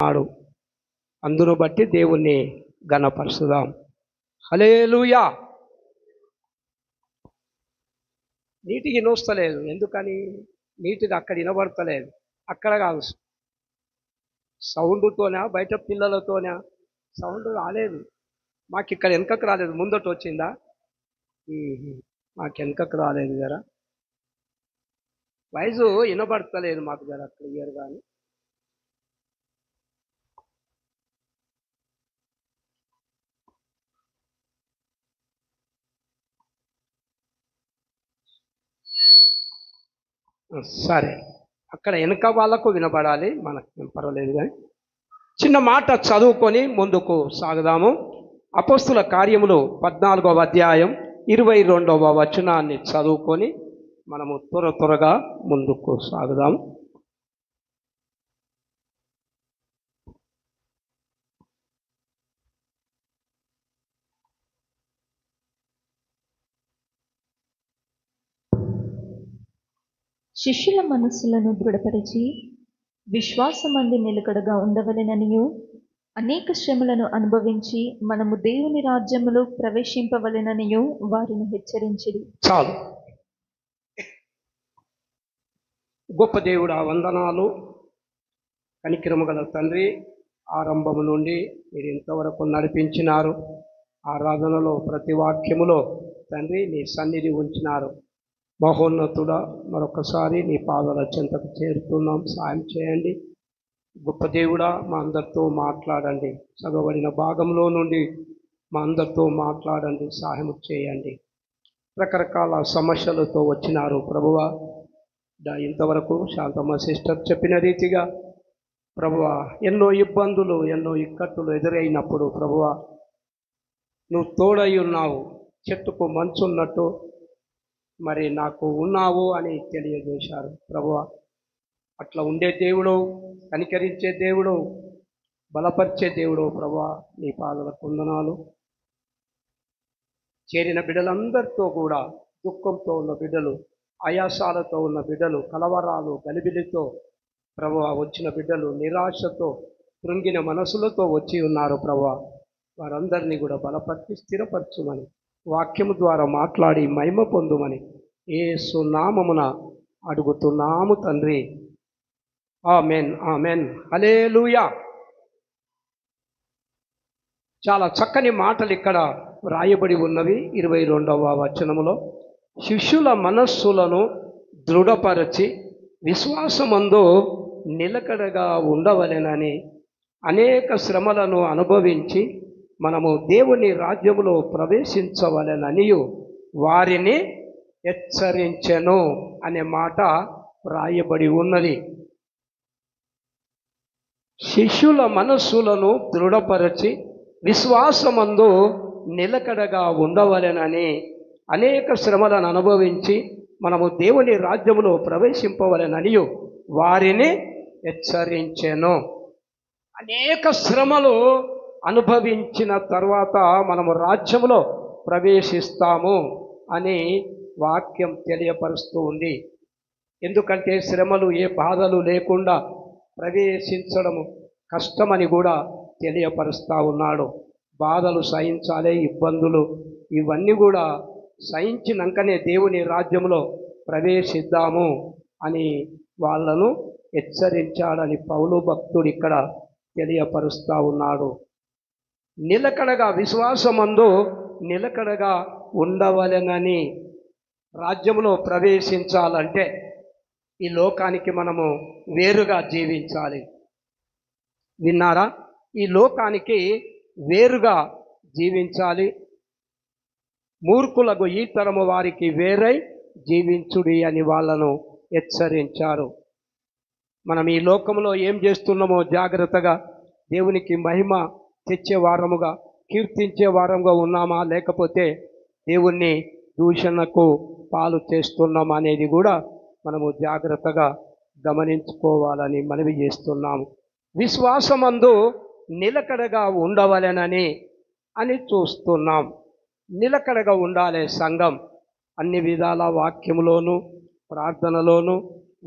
నాడు అందును బట్టి దేవుణ్ణి ఘనపరుచుదాం. హల్లెలూయా. నీటికి నోస్తలేదు. ఎందుకని? నీటిది అక్కడ వినబడతలేదు. అక్కడ కాదు, సౌండ్తోనా బయట పిల్లలతోనా సౌండ్ రాలేదు. మాకు ఇక్కడ వెనకకు రాలేదు, ముందట వచ్చిందా? మాకు వెనకకు రాలేదు జరా, వాయిస్ వినబడతలేదు మాకు జరా క్లియర్ కానీ. సరే, అక్కడ వెనక వాళ్ళకు వినబడాలి, మనకు పర్వాలేదు కానీ చిన్న మాట చదువుకొని ముందుకు సాగుదాము. అపోస్తుల కార్యములు 14వ అధ్యాయం 22వ వచనాన్ని చదువుకొని మనము త్వరగా ముందుకు సాగుదాము. శిష్యుల మనస్సులను దృఢపరిచి విశ్వాసమందు నిలకడగా ఉండవలెననియు, అనేక శ్రమలను అనుభవించి మనము దేవుని రాజ్యములో ప్రవేశింపవలెననియు వారిని హెచ్చరించిరి. చాలు. గొప్ప దేవుడా వందనాలు. కనికరము గల తండ్రి, ఆరంభము నుండి మీరు ఇంతవరకు నడిపించినారు. ఆరాధనలో ప్రతి వాక్యములో తండ్రి నీ సన్నిధి ఉంచినారు. మహోన్నతుడా, మరొకసారి నీ పాదాల చెంతకు చేరుతున్నాం, సాయం చేయండి. గొప్ప దేవుడా, మా అందరితో మాట్లాడండి. చదవబడిన భాగంలో నుండి మా అందరితో మాట్లాడండి, సహాయం చేయండి. రకరకాల సమస్యలతో వచ్చినారు ప్రభువా. ఇంతవరకు శాంతమ్మ సిస్టర్ చెప్పిన రీతిగా ప్రభువా, ఎన్నో ఇబ్బందులు, ఎన్నో ఇక్కట్టులు ఎదురైనప్పుడు ప్రభువా నువ్వు తోడై ఉన్నావు. చెట్టుకు మంచున్నట్టు మరి నాకు ఉన్నావు అని తెలియజేశారు ప్రభువా. అట్లా ఉండే దేవుడు, కనికరించే దేవుడు, బలపరిచే దేవుడు ప్రభువా, నీ పాదాల వందనాలు. చేరిన బిడ్డలందరితో కూడా దుఃఖంతో ఉన్న బిడ్డలు, ఆయాసాలతో ఉన్న బిడ్డలు, కలవరాలు గలిబిలితో ప్రభువా వచ్చిన బిడ్డలు, నిరాశతో కృంగిన మనసులతో వచ్చి ఉన్నారు ప్రభువా. వారందరినీ కూడా బలపరిచి స్థిరపరచుమని, వాక్యము ద్వారా మాట్లాడి మహిమ పొందుమని యేసు నామమున అడుగుతున్నాము తండ్రి. ఆమెన్, ఆమెన్, హల్లెలూయా. చాలా చక్కని మాటలు ఇక్కడ వ్రాయబడి ఉన్నవి. 22వ వచనములో శిష్యుల మనస్సులను దృఢపరచి విశ్వాసమందు నిలకడగా ఉండవలెనని, అనేక శ్రమలను అనుభవించి మనము దేవుని రాజ్యములో ప్రవేశించవలెననియు వారిని హెచ్చరించెను అనే మాట వ్రాయబడి ఉన్నది. శిష్యుల మనస్సులను దృఢపరచి విశ్వాసమందు నిలకడగా ఉండవలెనని, అనేక శ్రమలను అనుభవించి మనము దేవుని రాజ్యములో ప్రవేశింపవలెననియు వారిని హెచ్చరించెను. అనేక శ్రమలు అనుభవించిన తర్వాత మనము రాజ్యములో ప్రవేశిస్తాము అని వాక్యం తెలియపరుస్తూ ఉంది. ఎందుకంటే శ్రమలు, ఏ బాధలు లేకుండా ప్రవేశించడము కష్టమని కూడా తెలియపరుస్తూ ఉన్నాడు. బాధలు సహించాలి, ఇబ్బందులు ఇవన్నీ కూడా సహించినాకనే దేవుని రాజ్యంలో ప్రవేశిద్దాము అని వాళ్ళను హెచ్చరించాడని పౌలు భక్తుడు ఇక్కడ తెలియపరుస్తూ ఉన్నాడు. నిలకడగా, విశ్వాసమందు నిలకడగా ఉండవలెనని, రాజ్యంలో ప్రవేశించాలంటే ఈ లోకానికి మనము వేరుగా జీవించాలి. విన్నారా? ఈ లోకానికి వేరుగా జీవించాలి. మూర్ఖులకు ఈ తరము వారికి వేరై జీవించుడి అని వాళ్ళను హెచ్చరించారు. మనం ఈ లోకంలో ఏం చేస్తున్నామో జాగ్రత్తగా దేవునికి మహిమ తెచ్చే వారముగా, కీర్తించే వారముగా ఉన్నామా, లేకపోతే దేవుణ్ణి దూషణకు పాలు చేస్తున్నామా అనేది కూడా మనము జాగ్రత్తగా గమనించుకోవాలని మనవి చేస్తున్నాము. విశ్వాసమందు నిలకడగా ఉండవలెనని అని చూస్తున్నాం. నిలకడగా ఉండాలి సంఘం. అన్ని విధాల వాక్యములోను, ప్రార్థనలోను,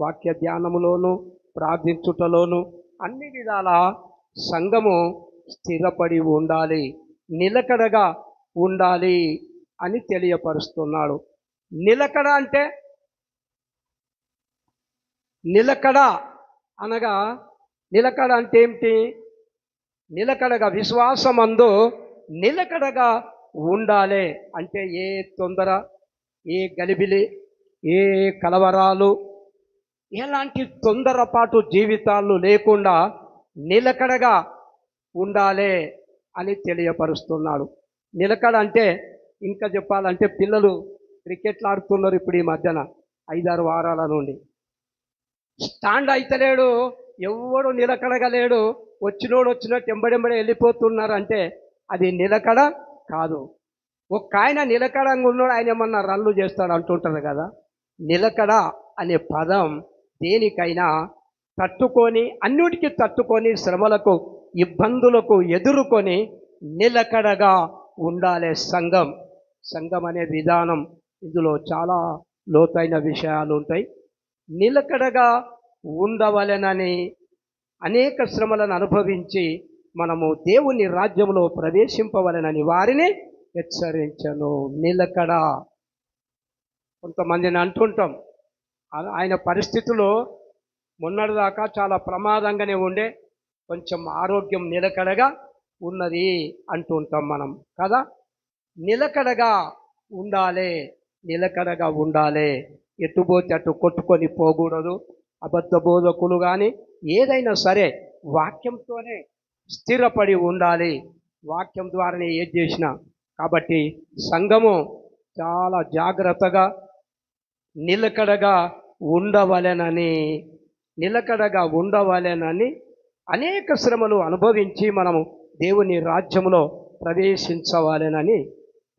వాక్య ధ్యానములోను, ప్రార్థించుటలోను అన్ని విధాల సంఘము స్థిరపడి ఉండాలి, నిలకడగా ఉండాలి అని తెలియపరుస్తున్నాడు. నిలకడ అంటే, నిలకడ అనగా నిలకడ అంటే ఏమిటి? నిలకడగా విశ్వాసమందు నిలకడగా ఉండాలి అంటే ఏ తొందర, ఏ గలిబిలి, ఏ కలవరాలు, ఎలాంటి తొందరపాటు జీవితాలు లేకుండా నిలకడగా ఉండాలి అని తెలియపరుస్తున్నాడు. నిలకడ అంటే ఇంకా చెప్పాలంటే పిల్లలు క్రికెట్లు ఆడుతున్నారు ఇప్పుడు ఈ మధ్యన 5-6 వారాల నుండి. స్టాండ్ అయితలేడు, ఎవడు నిలకడగా లేడు, వచ్చినట్టు ఎంబడెంబడే వెళ్ళిపోతున్నారు అంటే అది నిలకడ కాదు. ఒక ఆయన నిలకడంగా ఉన్నాడు, ఆయన ఏమన్నా రన్లు చేస్తాడు అంటుంటారు కదా. నిలకడ అనే పదం దేనికైనా తట్టుకొని, అన్నిటికీ తట్టుకొని, శ్రమలకు ఇబ్బందులకు ఎదుర్కొని నిలకడగా ఉండాలి సంఘం. సంఘం అనే విధానం, ఇందులో చాలా లోతైన విషయాలు ఉంటాయి. నిలకడగా ఉండవలెనని అనేక శ్రమలను అనుభవించి మనము దేవుని రాజ్యంలో ప్రవేశింపవలెనని వారిని హెచ్చరించను. నిలకడ. కొంతమందిని అంటుంటాం, ఆయన పరిస్థితుల్లో మొన్నటిదాకా చాలా ప్రమాదంగానే ఉండే, కొంచెం ఆరోగ్యం నిలకడగా ఉన్నది అంటుంటాం మనం కదా. నిలకడగా ఉండాలి, నిలకడగా ఉండాలి. ఎటుపోతే అటు కొట్టుకొని పోకూడదు. అబద్ధ బోధకులు కానీ ఏదైనా సరే వాక్యంతోనే స్థిరపడి ఉండాలి, వాక్యం ద్వారానే ఏది చేసినా. కాబట్టి సంఘము చాలా జాగ్రత్తగా నిలకడగా ఉండవలెనని అనేక శ్రమలు అనుభవించి మనము దేవుని రాజ్యంలో ప్రవేశించవాలెనని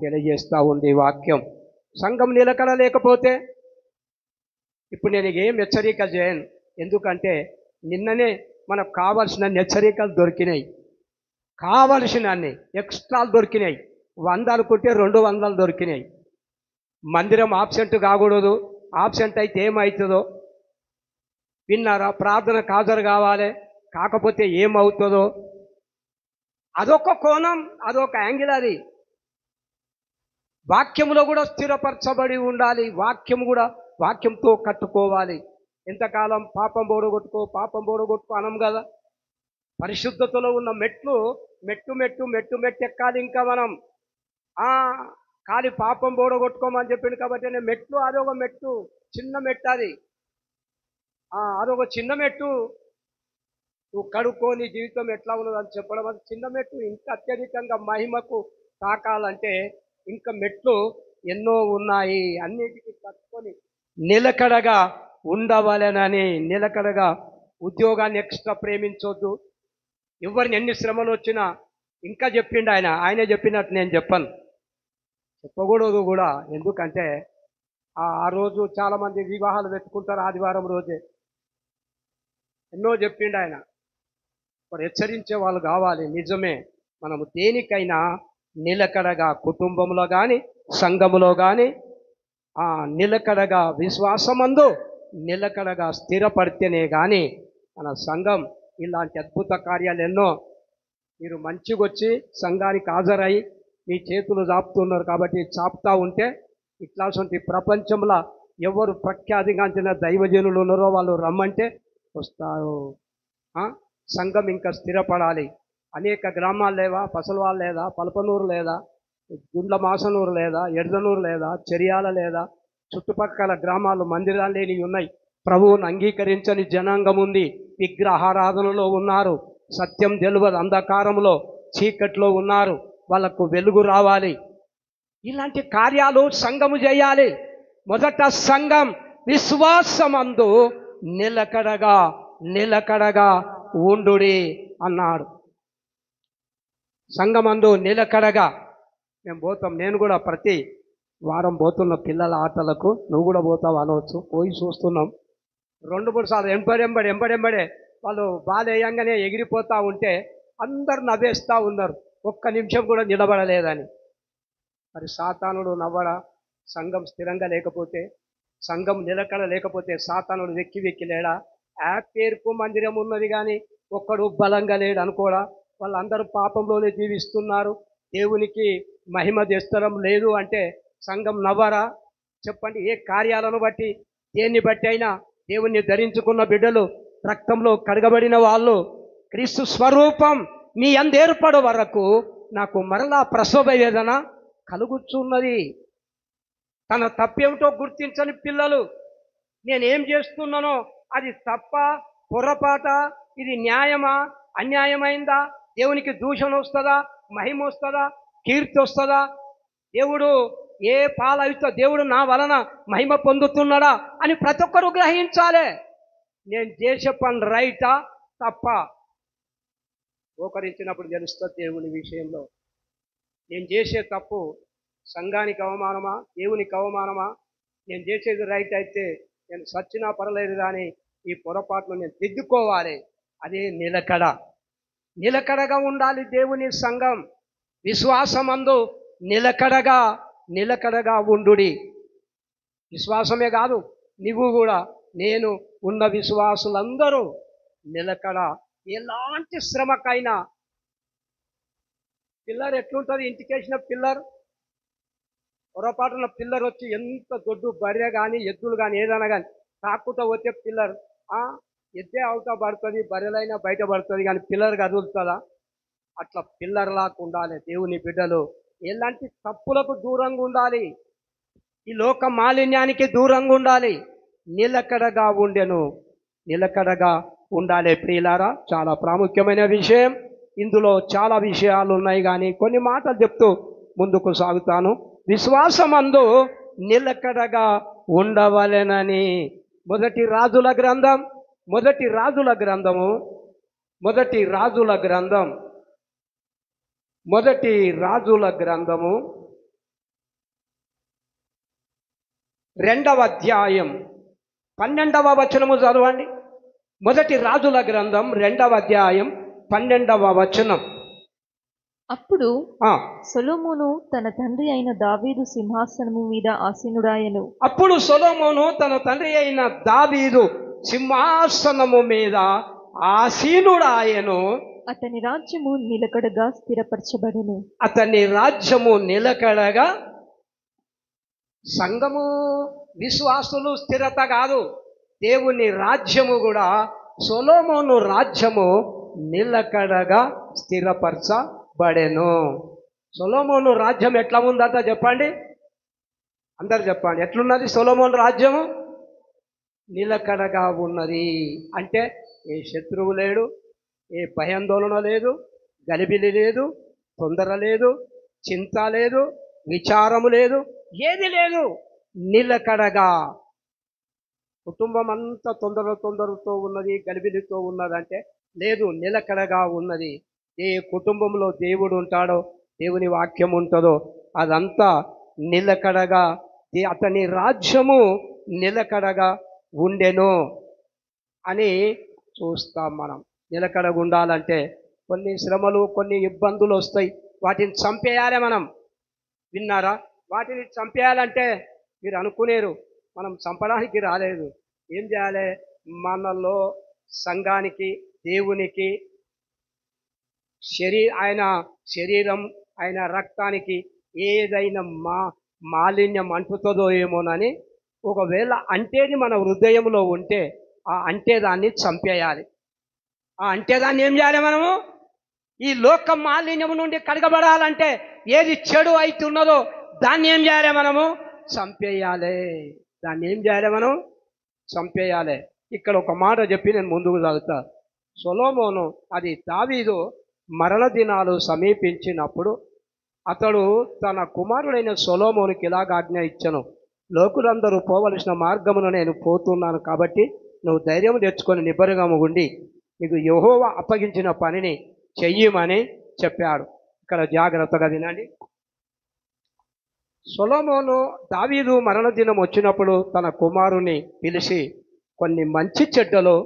తెలియజేస్తూ ఉంది వాక్యం. సంఘం నిలకడ లేకపోతే ఇప్పుడు నేను ఏం హెచ్చరిక చేయను, ఎందుకంటే నిన్ననే మనకు కావలసిన హెచ్చరికలు దొరికినాయి, కావలసిన అన్ని ఎక్స్ట్రాలు దొరికినాయి. 100 అనుకుంటే 200 దొరికినాయి. మందిరం ఆబ్సెంట్ కాకూడదు, ఆబ్సెంట్ అయితే ఏమవుతుందో విన్నారా? ప్రార్థనకు హాజరు కావాలి, కాకపోతే ఏమవుతుందో అదొక కోణం, అదొక యాంగిల్. అది వాక్యంలో కూడా స్థిరపరచబడి ఉండాలి, వాక్యంతో కట్టుకోవాలి. ఎంతకాలం పాపం బోడగొట్టుకో అనం కదా. పరిశుద్ధతలో ఉన్న మెట్టు ఎక్కాలి. ఇంకా మనం ఖాళీ పాపం బోడగొట్టుకోమని చెప్పింది కాబట్టి మెట్లు, అదొక మెట్టు, చిన్న మెట్టు అది. అదొక చిన్న మెట్టు. నువ్వు కడుక్కొని జీవితం ఎట్లా ఉన్నదని చెప్పడం అది చిన్న మెట్టు. ఇంకా అత్యధికంగా మహిమకు తాకాలంటే ఇంకా మెట్లు ఎన్నో ఉన్నాయి. అన్నిటికీ కట్టుకొని నిలకడగా ఉండవలెనని, నిలకడగా ఉద్యోగాన్ని ఎక్స్ట్రా ప్రేమించొద్దు. ఎవరిని ఎన్ని శ్రమలు వచ్చినా ఇంకా చెప్పిండు ఆయనే చెప్పినట్టు నేను చెప్పకూడదు కూడా. ఎందుకంటే ఆ రోజు చాలామంది వివాహాలు పెట్టుకుంటారు ఆదివారం రోజే. ఎన్నో చెప్పిండు ఆయన. మరి హెచ్చరించే వాళ్ళు కావాలి. నిజమే, మనము దేనికైనా నిలకడగా, కుటుంబంలో కానీ సంఘములో కానీ నిలకడగా, విశ్వాసమందు నిలకడగా స్థిరపడితేనే కానీ మన సంఘం ఇలాంటి అద్భుత కార్యాలు ఎన్నో. మీరు మంచిగా వచ్చి సంఘానికి హాజరై మీ చేతులు చాపుతున్నారు కాబట్టి చాపుతా ఉంటే ఇట్లాంటి ప్రపంచంలో ఎవరు ప్రఖ్యాతిగాంచిన దైవజనులు ఉన్నారో వాళ్ళు రమ్మంటే వస్తారు. సంఘం ఇంకా స్థిరపడాలి. అనేక గ్రామాలు లేవా? పసలవాళ్ళు లేదా, పలపనూరు లేదా, గుండ్ల మాసనూరు లేదా, ఎడదనూరు లేదా, చెరియాల లేదా, చుట్టుపక్కల గ్రామాలు మందిరాలు లేనివి ఉన్నాయి. ప్రభువును అంగీకరించని జనాంగం ఉంది. విగ్రహారాధనలో ఉన్నారు. సత్యం తెలియదు, అంధకారంలో చీకట్లో ఉన్నారు. వాళ్ళకు వెలుగు రావాలి. ఇలాంటి కార్యాలు సంఘము చేయాలి. మొదట సంఘం విశ్వాసమందు నిలకడగా ఉండుడి అన్నాడు. సంఘమందు నిలకడగా మేము పోతాం. నేను కూడా ప్రతి వారం పోతున్న పిల్లల ఆటలకు. నువ్వు కూడా పోతావు అనవచ్చు. పోయి చూస్తున్నాం. 2-3 సార్లు ఎంబడెంబడే వాళ్ళు బాల్ వేయంగానే ఎగిరిపోతూ ఉంటే అందరు నవ్వేస్తూ ఉన్నారు. ఒక్క నిమిషం కూడా నిలబడలేదని. మరి సాతానుడు నవ్వడా? సంఘం స్థిరంగా లేకపోతే, సంఘం నిలకడ లేకపోతే సాతానుడు వెక్కి లేడా? పేరుకు మందిరం ఉన్నది కానీ ఒక్కడు బలంగా లేడు అనుకోడా. వాళ్ళందరూ పాపంలోనే జీవిస్తున్నారు, దేవునికి మహిమ తెస్తడం లేదు అంటే సంఘం నవ్వరా? చెప్పండి. ఏ కార్యాలను బట్టి, దేన్ని బట్టి అయినా దేవుణ్ణి ధరించుకున్న బిడ్డలు, రక్తంలో కడగబడిన వాళ్ళు, క్రీస్తు స్వరూపం మీ అందేర్పడు వరకు నాకు మరలా ప్రసవ వేదన కలుగుచున్నది. తన తప్పేమిటో గుర్తించని పిల్లలు, నేనేం చేస్తున్నానో అది తప్ప, పొరపాట, ఇది న్యాయమా, అన్యాయమైందా, దేవునికి దూషణ వస్తుందా, మహిమ వస్తుందా, కీర్తి వస్తుందా, దేవుడు ఏ పాలవిస్తా, దేవుడు నా వలన మహిమ పొందుతున్నాడా అని ప్రతి ఒక్కరు గ్రహించాలి. నేను చేసే పని రైటా తప్ప ఓకరించినప్పుడు తెలుస్తుంది దేవుని విషయంలో. నేను చేసే తప్పు సంఘానికి అవమానమా, దేవునికి అవమానమా, నేను చేసేది రైట్ అయితే నేను సచ్చినా పర్లేదు కానీ ఈ పొరపాటును నేను దిద్దుకోవాలి. అదే నిలకడ. నిలకడగా ఉండాలి దేవుని సంఘం. విశ్వాసమందు నిలకడగా ఉండుడి. విశ్వాసమే కాదు, నువ్వు కూడా, నేను ఉన్న విశ్వాసులందరూ నిలకడ. ఎలాంటి శ్రమకైనా, పిల్లర్ ఎట్లుంటుంది, ఇంటికేసిన పిల్లర్, పొరపాటున పిల్లర్ వచ్చి ఎంత దొడ్డు బర్రె కానీ ఎద్దులు కానీ ఏదైనా కానీ తాకుతా వచ్చే పిల్లర్ ఎద్దే అవుతా పడుతుంది, బర్రెలైనా బయట పడుతుంది, కానీ పిల్లర్ కదులుతుందా? అట్లా పిల్లర్ లాగా ఉండాలి దేవుని బిడ్డలు. ఎలాంటి తప్పులకు దూరంగా ఉండాలి, ఈ లోక మాలిన్యానికి దూరంగా ఉండాలి, నిలకడగా ఉండాలి. ప్రియులారా, చాలా ప్రాముఖ్యమైన విషయం. ఇందులో చాలా విషయాలు ఉన్నాయి కానీ కొన్ని మాటలు చెప్తూ ముందుకు సాగుతాను. విశ్వాసమందు నిలకడగా ఉండవలెనని మొదటి రాజుల గ్రంథం 2వ అధ్యాయం 12వ వచనము చదవండి. మొదటి రాజుల గ్రంథం 2వ అధ్యాయం 12వ వచనం. అప్పుడు సొలొమోను తన తండ్రి అయిన దావీదు సింహాసనము మీద ఆసీనుడాయెను. అతని రాజ్యము నిలకడగా స్థిరపరచబడెను. సంఘము విశ్వాసులు స్థిరత కాదు, దేవుని రాజ్యము కూడా, సొలొమోను రాజ్యము నిలకడగా స్థిరపరచబడెను. సొలొమోను రాజ్యం ఎట్లా ఉందట చెప్పండి, అందరు చెప్పండి. ఎట్లున్నది సొలొమోను రాజ్యము? నిలకడగా ఉన్నది. అంటే ఏ శత్రువు లేడు, ఏ భయాందోళన లేదు, గలిబిలి లేదు, తొందర లేదు, చింత లేదు, విచారము లేదు, ఏది లేదు. నిలకడగా. కుటుంబం అంతా తొందరతో ఉన్నది, గలిబిలితో ఉన్నదంటే లేదు, నిలకడగా ఉన్నది. ఏ కుటుంబంలో దేవుడు ఉంటాడో, దేవుని వాక్యం ఉంటుందో అదంతా నిలకడగా, అతని రాజ్యము నిలకడగా ఉండెను అని చూస్తాం మనం. నిలకడగా ఉండాలంటే కొన్ని శ్రమలు, కొన్ని ఇబ్బందులు వస్తాయి, వాటిని చంపేయాలి మనం. విన్నారా? వాటిని చంపేయాలంటే మీరు అనుకునేరు మనం చంపడానికి రాలేదు. ఏం చేయాలి? మనలో సంఘానికి, దేవునికి, ఆయన శరీరం, ఆయన రక్తానికి ఏదైనా మాలిన్యం అంటుతుందో ఏమోనని, ఒకవేళ అంటేది మన హృదయంలో ఉంటే ఆ అంటేదాన్ని చంపేయాలి. ఆ అంటేదాన్ని ఏం చేయాలి మనము? ఈ లోక మాలిన్యం నుండి కడగబడాలంటే ఏది చెడు అవుతున్నదో దాన్ని ఏం చేయాలి మనము? చంపేయాలి. దాన్ని ఏం చేయాలి మనం? చంపేయాలి. ఇక్కడ ఒక మాట చెప్పి నేను ముందుకు చదువుతా. సొలొమోను, అది దావీదు మరణ దినాలు సమీపించినప్పుడు అతడు తన కుమారుడైన సొలొమోనుకి ఇలాగ ఆజ్ఞ ఇచ్చెను, లోకులందరూ పోవలసిన మార్గమును నేను పోతున్నాను కాబట్టి నువ్వు ధైర్యం తెచ్చుకొని నిబ్బరంగా ఉండి నీకు యెహోవా అప్పగించిన పనిని చెయ్యమని చెప్పాడు. ఇక్కడ జాగ్రత్తగా వినండి. సొలొమోను దావీదు మరణదినం వచ్చినప్పుడు తన కుమారుని పిలిచి కొన్ని మంచి చెడ్డలు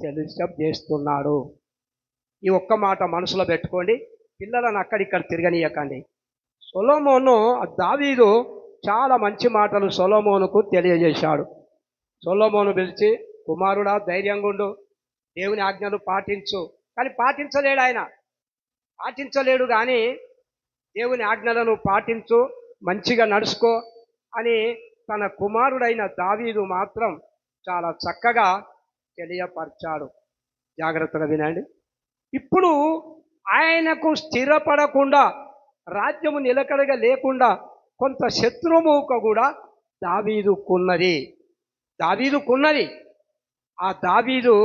తెలియజేస్తున్నాడు. ఈ ఒక్క మాట మనసులో పెట్టుకోండి, పిల్లలను అక్కడిక్కడ తిరగనీయకండి. సొలొమోను, దావీదు చాలా మంచి మాటలు సొలొమోనుకు తెలియజేశాడు. సొలొమోను పిలిచి కుమారుడా ధైర్యంగా ఉండు, దేవుని ఆజ్ఞలు పాటించు. కానీ పాటించలేడు ఆయన, పాటించలేడు. కానీ దేవుని ఆజ్ఞలను పాటించు, మంచిగా నడుచుకో అని తన కుమారుడైన దావీదు మాత్రం చాలా చక్కగా తెలియపరిచాడు. జాగ్రత్తగా వినండి. ఇప్పుడు ఆయనకు స్థిరపడకుండా, రాజ్యము నిలకడగా లేకుండా కొంత శత్రుమూక కూడా దావీదుకున్నది. ఆ దావీదు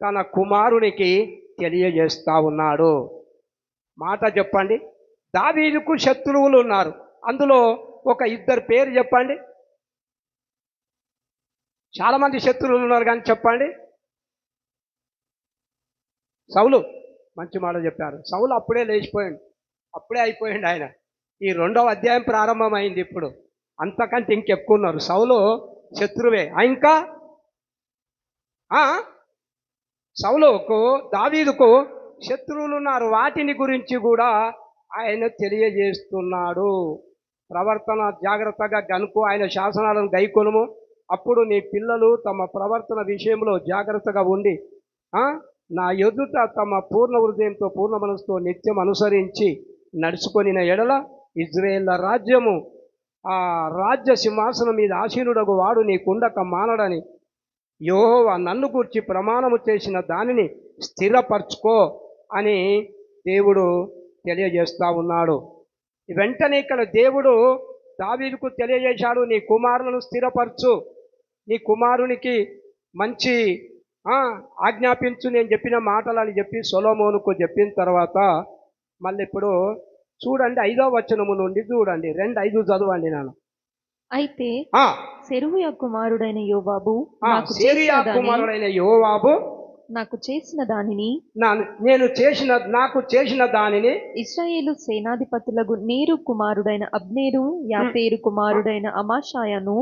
తన కుమారునికి తెలియజేస్తా ఉన్నాడు. మాట చెప్పండి. దావీదుకు శత్రువులు ఉన్నారు. అందులో ఒక ఇద్దరు పేరు చెప్పండి. చాలా మంది శత్రువులు ఉన్నారు కానీ చెప్పండి. సౌలు, మంచి మాట చెప్పారు. సౌలు అప్పుడే లేచిపోయాడు, అప్పుడే అయిపోయాడు ఆయన. ఈ 2వ అధ్యాయం ప్రారంభమైంది ఇప్పుడు. అంతకంటే ఇంకెక్కువ ఉన్నారు. సౌలు శత్రువే. ఇంకా సౌలుకు దావీదుకు శత్రువులు ఉన్నారు. వాటిని గురించి కూడా ఆయన తెలియజేస్తున్నాడు. ప్రవర్తన జాగ్రత్తగా గనుకు, ఆయన శాసనాలను గైకొనుము. అప్పుడు నీ పిల్లలు తమ ప్రవర్తన విషయంలో జాగ్రత్తగా ఉండి నా ఎదుట తమ పూర్ణ హృదయంతో పూర్ణ మనసుతో నిత్యం అనుసరించి నడుచుకొనిన ఎడల ఇజ్రాయేళ్ల రాజ్యము, ఆ రాజ్య సింహాసనం మీద ఆసీనుడగు వాడు నీకుండక మానడని యెహోవా నన్ను గూర్చి ప్రమాణము చేసిన దానిని స్థిరపరచుకో అని దేవుడు తెలియజేస్తా ఉన్నాడు. వెంటనే ఇక్కడ దేవుడు దావీదుకు తెలియజేశాడు, నీ కుమారులను స్థిరపరచు, నీ కుమారునికి మంచి ఆజ్ఞాపించు, నేను చెప్పిన మాటలు అని చెప్పి సొలొమోనుకు చెప్పిన తర్వాత మళ్ళీ ఇప్పుడు చూడండి 5వ వచనము నుండి చూడండి. 2:5 చదవండి నాన్న. అయితే సెరూయా కుమారుడైన యోవాబు నాకు చేసిన దానిని నాకు చేసిన దానిని ఇశ్రాయేలు సేనాధిపతులకు నేరు కుమారుడైన అబ్నేరు, యాపేరు కుమారుడైన అమాషాయను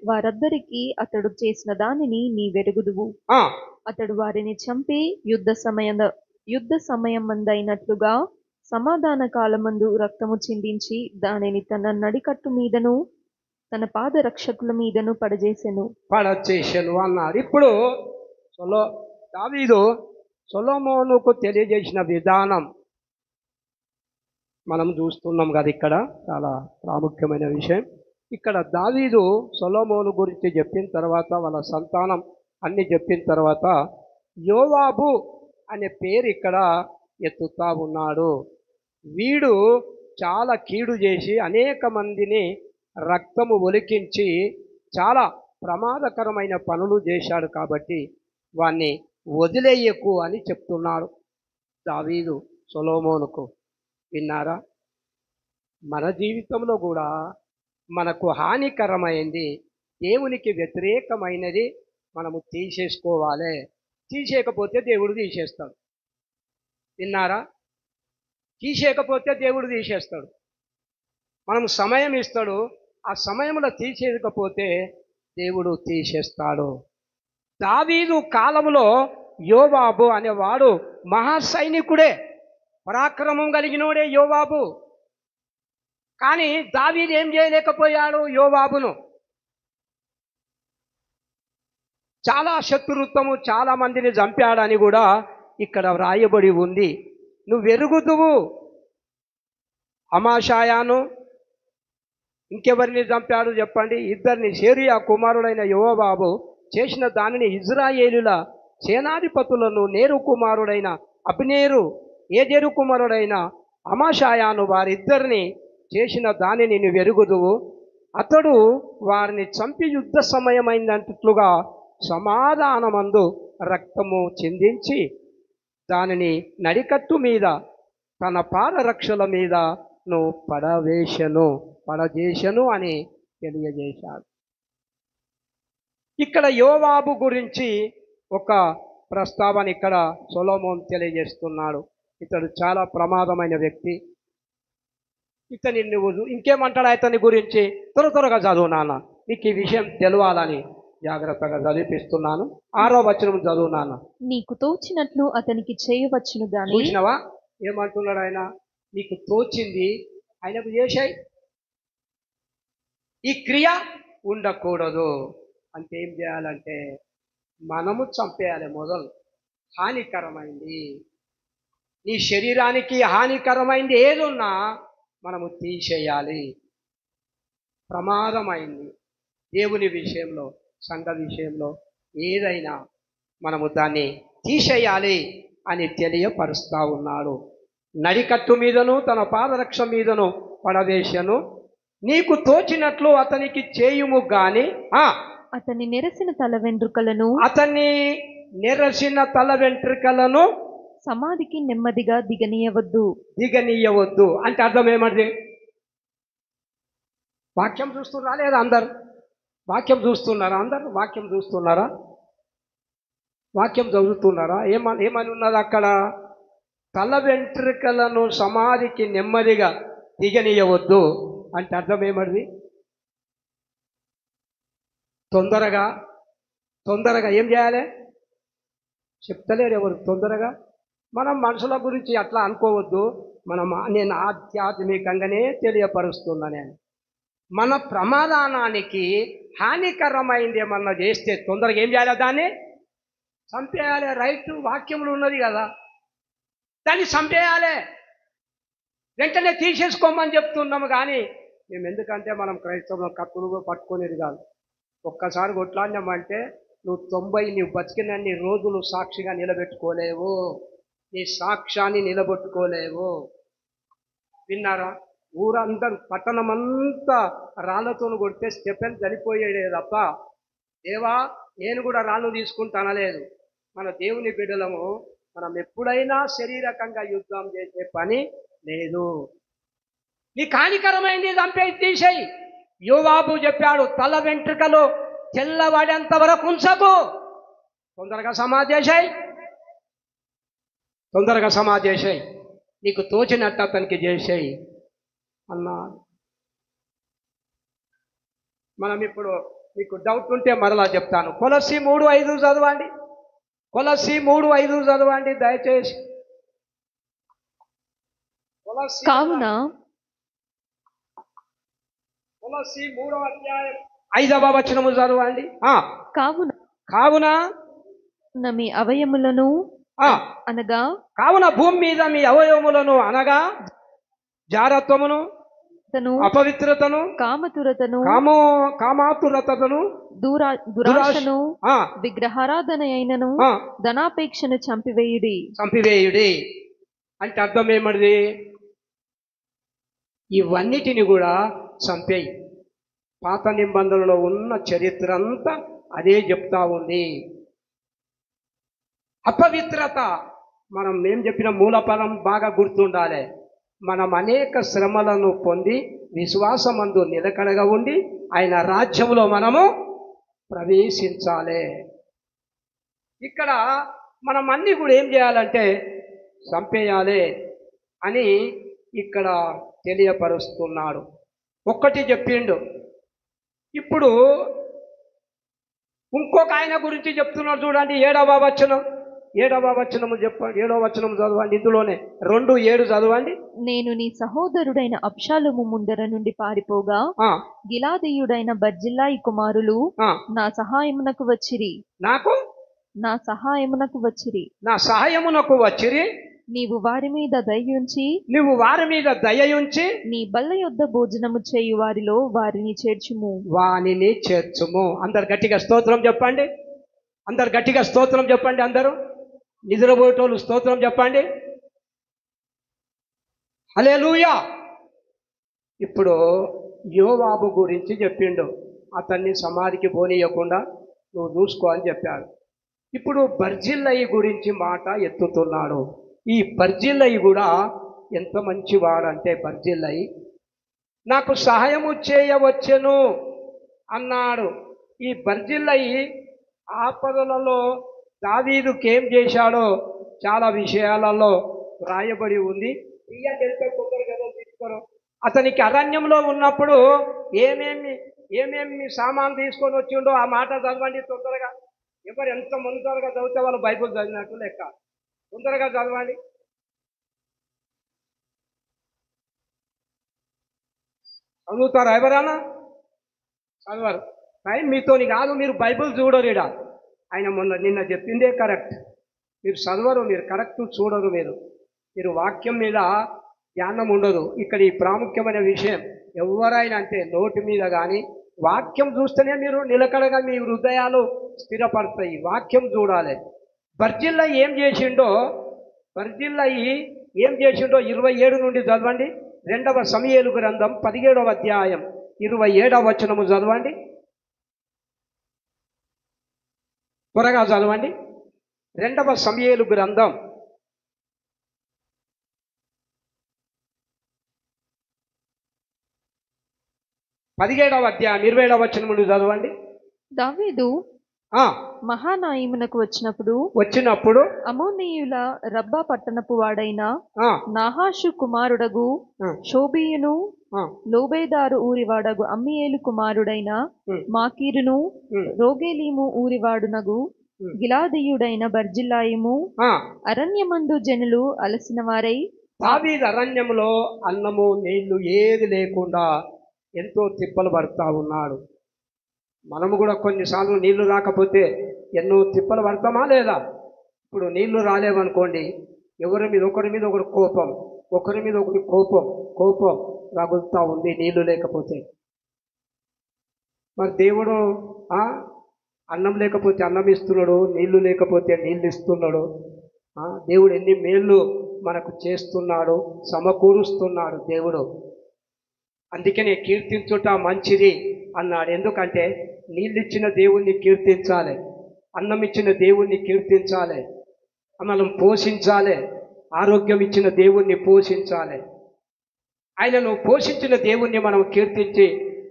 వారందరికీ అతడు చేసిన దానిని నీ వెరుగుదువు. అతడు వారిని చంపి యుద్ధ సమయమందైనట్లుగా సమాధాన కాలమందు రక్తము చిందించి దానిని తన నడికట్టు మీదను తన పాదరక్షకుల మీదను పడచేసెను అన్నారు. ఇప్పుడు దావీదు సొలొమోనుకు తెలియజేసిన విధానం మనం చూస్తున్నాం కదా. ఇక్కడ చాలా ప్రాముఖ్యమైన విషయం. ఇక్కడ దావీదు సొలొమోను గురించి చెప్పిన తర్వాత, వాళ్ళ సంతానం అన్ని చెప్పిన తర్వాత, యోవాబు అనే పేరు ఇక్కడ ఎత్తుతా ఉన్నాడు. వీడు చాలా కీడు చేసి అనేక మందిని రక్తము ఒలికించి చాలా ప్రమాదకరమైన పనులు చేశాడు. కాబట్టి వాణ్ణి వదిలేయకు అని చెప్తున్నాడు దావీదు సొలొమోనుకు. విన్నారా? మన జీవితంలో కూడా మనకు హానికరమైంది, దేవునికి వ్యతిరేకమైనది మనము తీసేసుకోవాలి. తీసేయకపోతే దేవుడు తీసేస్తాడు. విన్నారా? తీసేయకపోతే దేవుడు తీసేస్తాడు. మనం సమయం ఇస్తాడు, ఆ సమయంలో తీసేయకపోతే దేవుడు తీసేస్తాడు. దావీదు కాలంలో యోవాబు అనేవాడు మహాసైనికుడే, పరాక్రమం కలిగినోడే యోవాబు. కానీ దావీదు ఏం చేయలేకపోయాడు యోవాబును. చాలా శత్రుత్వము, చాలా మందిని చంపాడని కూడా ఇక్కడ వ్రాయబడి ఉంది. నువ్వు ఎరుగుదువు. అమాషాయాను ఇంకెవరిని చంపాడు చెప్పండి? ఇద్దరిని. సెరూయా కుమారుడైన యోవాబు చేసిన దానిని ఇజ్రాయేలుల సేనాధిపతులను నేరు కుమారుడైన అబ్నేరు, ఏజెరు కుమారుడైన అమాషాయాను వారిద్దరిని చేసిన దానిని నువ్వు ఎరుగుదువు. అతడు వారిని చంపి యుద్ధ సమయమైనట్లుగా సమాధానమందు రక్తము చిందించి దానిని నడికట్టు మీద తన పాదరక్షల మీద నువ్వు పడజేశను అని తెలియజేశాడు. ఇక్కడ యోవాబు గురించి ఒక ప్రస్తావన ఇక్కడ సొలొమోను తెలియజేస్తున్నాడు. ఇతడు చాలా ప్రమాదమైన వ్యక్తి. ఇతని నువ్వు ఇంకేమంటాడు అతని గురించి? త్వరగా చదువు నాన్న, నీకు ఈ విషయం తెలవాలని జాగ్రత్తగా చదివిపిస్తున్నాను. 6వ వచనం చదువు నాన్న. నీకు తోచినట్లు అతనికి చేయవచ్చును గాని. చూసినవా ఏమంటున్నాడు ఆయన? నీకు తోచింది ఆయనకు చేశాయి. ఈ క్రియ ఉండకూడదు అంటే ఏం చేయాలంటే మనము చంపేయాలి మొదలు. హానికరమైంది, నీ శరీరానికి హానికరమైంది ఏదున్నా మనము తీసేయాలి. ప్రమాదమైంది దేవుని విషయంలో, సంఘ విషయంలో ఏదైనా మనము దాన్ని తీసేయాలి అని తెలియపరుస్తా ఉన్నాడు. నడికట్టు మీదను తన పాదరక్ష మీదను పడవేశను, నీకు తోచినట్లు అతనికి చేయుము గాని అతని నెరసిన తల వెంట్రుకలను సమాధికి నెమ్మదిగా దిగనీయవద్దు అంటే అర్థం ఏమంటే, వాక్యం చూస్తున్నారా లేదా అందరు? వాక్యం చూస్తున్నారా అందరు? వాక్యం చూస్తున్నారా? వాక్యం చదువుతున్నారా? ఏమని ఉన్నది అక్కడ? తల వెంట్రుకలను సమాధికి నెమ్మదిగా దిగనీయవద్దు అంటే అర్థం ఏమది? తొందరగా ఏం చేయాలి చెప్తలేరు ఎవరు. తొందరగా మనం మనుషుల గురించి అట్లా అనుకోవద్దు. నేను ఆధ్యాత్మికంగానే తెలియపరుస్తున్నా. నేను మన ప్రమాదానానికి హానికరమైంది ఏమన్నా చేస్తే తొందరగా ఏం చేయాలి? దాన్ని చంపేయాలి. రైట్, వాక్యములు ఉన్నది కదా, దాన్ని చంపేయాలి, వెంటనే తీసేసుకోమని చెప్తున్నాము. కానీ మేము ఎందుకంటే మనం క్రైస్తవులు కత్తులు పట్టుకునేది కాదు. ఒక్కసారి కొట్లాడినామంటే నువ్వు 90 నీవు బతికినన్ని రోజులు సాక్షిగా నిలబెట్టుకోలేవు, నీ సాక్ష్యాన్ని నిలబెట్టుకోలేవు. విన్నారా? ఊరందరూ పట్టణమంతా రాళ్లతో కొడితే స్టెఫెన్ చనిపోయాడే తప్ప దేవా నేను కూడా రాళ్ళు తీసుకుంటానలేదు. మన దేవుని బిడ్డలము మనం ఎప్పుడైనా శరీరకంగా యుద్ధం చేసే పని లేదు. నీ హానికరమైంది చంపే తీసేయి. యోవాబు చెప్పాడు, తల వెంట్రుకలు తెల్లవాడేంత వరకు ఉంచకు, తొందరగా సమాధేశాయి, నీకు తోచినట్టు అతనికి చేసేయి అన్నాడు. మనం ఇప్పుడు మీకు డౌట్ ఉంటే మరలా చెప్తాను. కొలస్సీ 3:5 చదవండి. కొలస్సీ 3:5 చదవండి దయచేసి. కావున కొలస్సీ 3వ అధ్యాయం 5వ వచనము చదవండి. కావున మీ అవయములను అనగా కావున భూమి మీద మీ అవయవములను అనగా జారత్వమును, అపవిత్రతను, కామాతురతను, దురాశను, విగ్రహారాధన అయినను ధనాపేక్షను చంపివేయుడి అంటే అర్థం ఏమది? ఇవన్నిటిని కూడా చంపేయి. పాత నిబంధనలో ఉన్న చరిత్ర అంతా అదే చెప్తా ఉంది. అపవిత్రత మనం ఏం చెప్పిన మూలపదం బాగా గుర్తుండాలి. మనం అనేక శ్రమలను పొంది విశ్వాసమందు నిలకడగా ఉండి ఆయన రాజ్యంలో మనము ప్రవేశించాలి. ఇక్కడ మనం అన్ని కూడా ఏం చేయాలంటే చంపేయాలి అని ఇక్కడ తెలియపరుస్తున్నాడు. ఒక్కటి చెప్పిండు. ఇప్పుడు ఇంకొక ఆయన గురించి చెప్తున్నాడు చూడండి. 7వ వచనము చెప్పండి. 7వ వచనం చదవండి. ఇందులోనే 2:7 చదవండి. నేను నీ సహోదరుడైన అబ్షాలోము ముందర నుండి పారిపోగా గిలాదీయుడైన బర్జిల్లాయి కుమారులు నా సహాయమునకు వచ్చిరి. నీవు వారి మీద దయయుంచి నీ బల్ల యొద్ద భోజనము చేయు వారిలో వారిని చేర్చుము. అందరు గట్టిగా స్తోత్రం చెప్పండి. అందరూ నిద్రపోయేటోళ్ళు స్తోత్రం చెప్పండి. హల్లెలూయా. ఇప్పుడు యోవాబు గురించి చెప్పిండు. అతన్ని సమాధికి పోనీయకుండా నువ్వు చూసుకో అని చెప్పాడు. ఇప్పుడు బర్జిల్లయి గురించి మాట ఎత్తుతున్నాడు. ఈ బర్జిల్లయి కూడా ఎంత మంచివాడంటే, బర్జిల్లయి నాకు సహాయము చేయవచ్చును అన్నాడు. ఈ బర్జిల్లయి ఆపదలలో దావీదుకి ఏం చేశాడో చాలా విషయాలలో రాయబడి ఉంది. అతనికి అరణ్యంలో ఉన్నప్పుడు ఏమేమి సామాన్ తీసుకొని వచ్చిండో ఆ మాట చదవండి తొందరగా. ఎవరు ఎంత ముందరగా చదివితే వాళ్ళు బైబుల్ చదివినట్టు లెక్క. తొందరగా చదవండి. చదువుతారా ఎవరన్నా? చదవరు. టైం మీతోని కాదు, మీరు బైబుల్ చూడరు. ఆయన నిన్న చెప్పిందే కరెక్ట్. మీరు చదవరు, మీరు కరెక్ట్ చూడరు, మీరు వాక్యం మీద ధ్యానం ఉండదు. ఇక్కడ ఈ ప్రాముఖ్యమైన విషయం ఎవరైనా అంటే నోటి మీద కానీ వాక్యం చూస్తేనే మీరు నిలకడగా మీ హృదయాలు స్థిరపడతాయి. వాక్యం చూడాలి. బర్జిల్లయి ఏం చేసిండో 27 నుండి చదవండి. 2వ సమూయేలు గ్రంథం 17వ అధ్యాయం 27వ వచనము చదవండి. త్వరగా చదవండి. 2వ సమూయేలు గ్రంథం 17వ అధ్యాయం 27వ వచనం నుండి చదవండి. దావీదు మహానాయిమునకు వచ్చినప్పుడు అమోనీయుల రబ్బా పట్టణపు వాడైన నాహాషు కుమారుడగు షోబీయును లోబేదారు ఊరివాడగు అమ్మీయేలు కుమారుడైన మాకీరును రోగేలీము ఊరివాడునగు గిలాదీయుడైన బర్జిల్లాయిము అరణ్యమందు జనులు అలసిన వారై దావీదు అరణ్యములో అన్నము నీళ్లు ఏది లేకుండా ఎంతో తిప్పలు పడతా ఉన్నాడు. మనము కూడా కొన్నిసార్లు నీళ్లు రాకపోతే ఎన్నో తిప్పలు పడతామా లేదా? ఇప్పుడు నీళ్లు రాలేవనుకోండి, ఒకరి మీద ఒకరు కోపం, ఒకరి మీద ఒకరి కోపం రగులుతూ ఉంది నీళ్లు లేకపోతే. మరి దేవుడు అన్నం లేకపోతే అన్నం ఇస్తున్నాడు, నీళ్లు లేకపోతే నీళ్ళు ఇస్తున్నాడు. దేవుడు ఎన్ని మేళ్ళు మనకు చేస్తున్నాడు, సమకూరుస్తున్నాడు దేవుడు. అందుకనే కీర్తించుట మంచిది అన్నాడు. ఎందుకంటే నీళ్ళిచ్చిన దేవుణ్ణి కీర్తించాలి, అన్నం ఇచ్చిన దేవుణ్ణి కీర్తించాలి, మనం పోషించాలి, ఆరోగ్యం ఇచ్చిన దేవుణ్ణి పోషించాలి. ఆయనను పోషించిన దేవుణ్ణి మనం కీర్తించి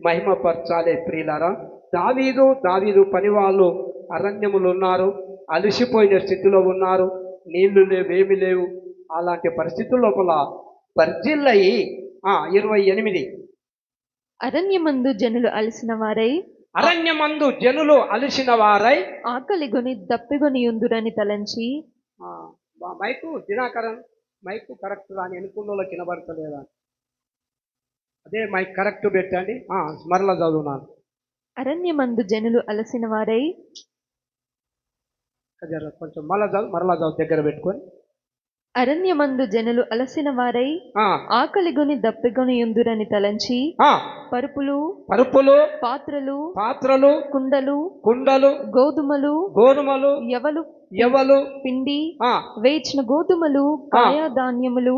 మహిమపరచాలి. ప్రియులారా, దావీదు పనివాళ్ళు అరణ్యములు ఉన్నారు, అలసిపోయిన స్థితిలో ఉన్నారు, నీళ్లు లేవు, ఏమి లేవు. అలాంటి పరిస్థితుల లోపల బర్జిల్లయి 28 అరణ్యమందు జనులు అలసిన వారై ఆకలిగొని దప్పిగొని ఉందురని తలంచి. మైకు దినాకరన్ మైకు కరెక్ట్ రాని ఎన్నుకున్నోళ్ళకి వినబడతలేదా? అదే మైక్ కరెక్ట్ పెట్టండి. మరలా చదువున్నాను. అరణ్యమందు జనులు అలసిన వారై కొంచెం మరలా చదువు దగ్గర పెట్టుకొని. అరణ్యమందు జనులు అలసిన వారై ఆకలిగొని దప్పిగొని ఉందురని తలంచి పరుపులు పాత్రలు కుండలు గోధుమలు యవలు పిండి వేచిన గోధుమలు కాయధాన్యములు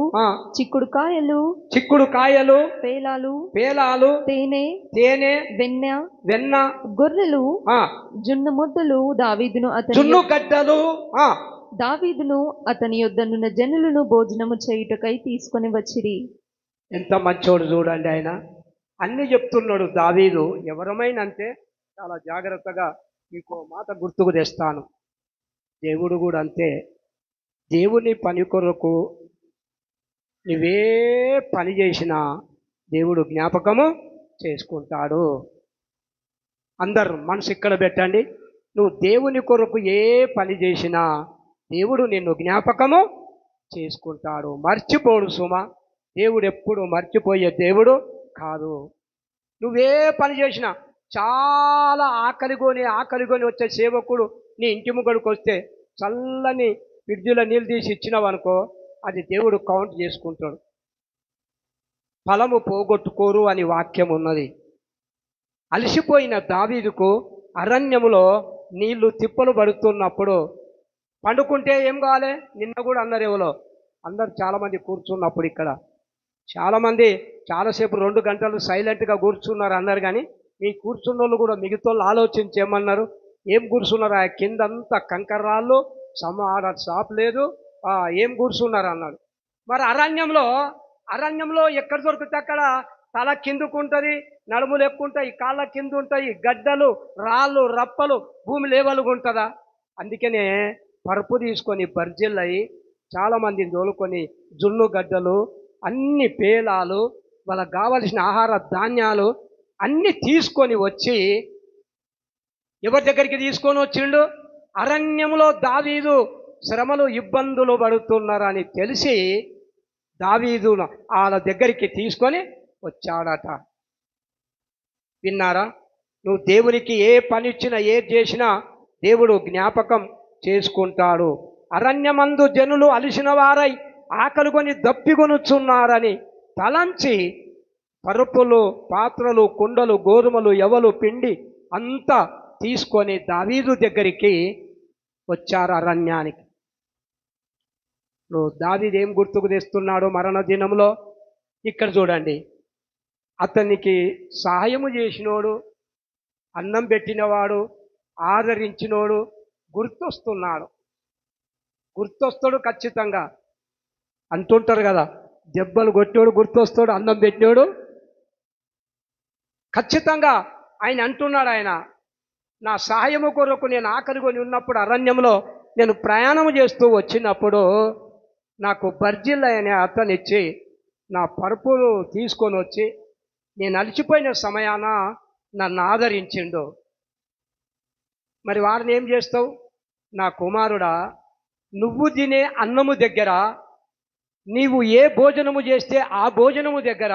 చిక్కుడు కాయలు పేలాలు తేనె వెన్న గొర్రెలు జున్ను ముద్దలు దావీదును అతని యొద్దనున్న జనులను భోజనము చేయుటకై తీసుకొని వచ్చిరి. ఎంత మంచోడు చూడండి. ఆయన అన్ని చెప్తున్నాడు. దావీదు ఎవరమైనా అంటే చాలా జాగ్రత్తగా మీకు మాట గుర్తుకు తెస్తాను. దేవుడు కూడా అంతే. దేవుని పని కొరకు నువ్వే పని చేసినా దేవుడు జ్ఞాపకము చేసుకుంటాడు. అందరు మనసు ఇక్కడ పెట్టండి. నువ్వు దేవుని కొరకు ఏ పని చేసినా దేవుడు నిన్ను జ్ఞాపకము చేసుకుంటాడు, మర్చిపోడు సుమా. దేవుడు ఎప్పుడు మర్చిపోయే దేవుడు కాదు. నువ్వే పని చేసినా చాలా ఆకలిగొని వచ్చే సేవకుడు నీ ఇంటి ముగ్గడికి వస్తే చల్లని ఫ్రిడ్జ్లో నీళ్ళు తీసి ఇచ్చినావు అనుకో, అది దేవుడు కౌంట్ చేసుకుంటాడు. ఫలము పోగొట్టుకోరు అని వాక్యం ఉన్నది. అలసిపోయిన దావీదుకు అరణ్యములో నీళ్లు తిప్పలు పడుతున్నప్పుడు పండుకుంటే ఏం కావాలి? నిన్న కూడా అందరు చాలామంది కూర్చున్నప్పుడు ఇక్కడ చాలామంది చాలాసేపు 2 గంటలు సైలెంట్గా కూర్చున్నారు అందరు. కానీ మీ కూర్చున్న వాళ్ళు కూడా మిగతా ఆలోచించి ఏమన్నారు? ఏం కూర్చున్నారు? ఆ కిందంతా కంకర్రాళ్ళు, ఆడ షాప్ లేదు, ఏం కూర్చున్నారు అన్నాడు. మరి అరణ్యంలో ఎక్కడ దొరికితే అక్కడ తల కిందుకుంటుంది, నడుములు ఎక్కుంటాయి, కాళ్ళ కింద ఉంటాయి, గడ్డలు, రాళ్ళు, రప్పలు, భూమి లేవలుగుంటుందా? అందుకనే పరుపు తీసుకొని బర్జిల్లయి చాలామందిని తోలుకొని జున్ను గడ్డలు, అన్ని పేలాలు, వాళ్ళకు కావలసిన ఆహార ధాన్యాలు అన్నీ తీసుకొని వచ్చి ఎవరి దగ్గరికి తీసుకొని వచ్చిండు? అరణ్యంలో దావీదు శ్రమలు ఇబ్బందులు పడుతున్నారని తెలిసి దావీదు వాళ్ళ దగ్గరికి తీసుకొని వచ్చాడట. విన్నారా? నువ్వు దేవునికి ఏ పని ఇచ్చినా ఏది చేసినా దేవుడు జ్ఞాపకం చేసుకుంటాడు. అరణ్యమందు జనులు అలిసిన వారై ఆకలికొని దప్పికొనుచున్నారని తలంచి పరుపులు, పాత్రలు, కుండలు, గోధుమలు, ఎవలు, పిండి అంతా తీసుకొని దావీదు దగ్గరికి వచ్చారు అరణ్యానికి. దావీదు ఏం గుర్తుకు తెస్తున్నాడు మరణ దినంలో? ఇక్కడ చూడండి, అతనికి సహాయము చేసినోడు, అన్నం పెట్టినవాడు, ఆదరించినోడు గుర్తొస్తున్నాడు. గుర్తొస్తాడు ఖచ్చితంగా. అంటుంటారు కదా, దెబ్బలు కొట్టినోడు గుర్తొస్తాడు, అన్నం పెట్టినోడు ఖచ్చితంగా. ఆయన అంటున్నాడు, ఆయన నా సహాయము కొరకు నేను ఆకలికొని ఉన్నప్పుడు అరణ్యంలో నేను ప్రయాణం చేస్తూ వచ్చినప్పుడు నాకు బర్జిల్లా అనే అతనిచ్చి నా పరుపులు తీసుకొని వచ్చి నేను అలసిపోయిన సమయాన నన్ను ఆదరించిండు. మరి వారిని ఏం చేస్తావు? నా కుమారుడా, నువ్వు తినే అన్నము దగ్గర, నీవు ఏ భోజనము చేస్తే ఆ భోజనము దగ్గర,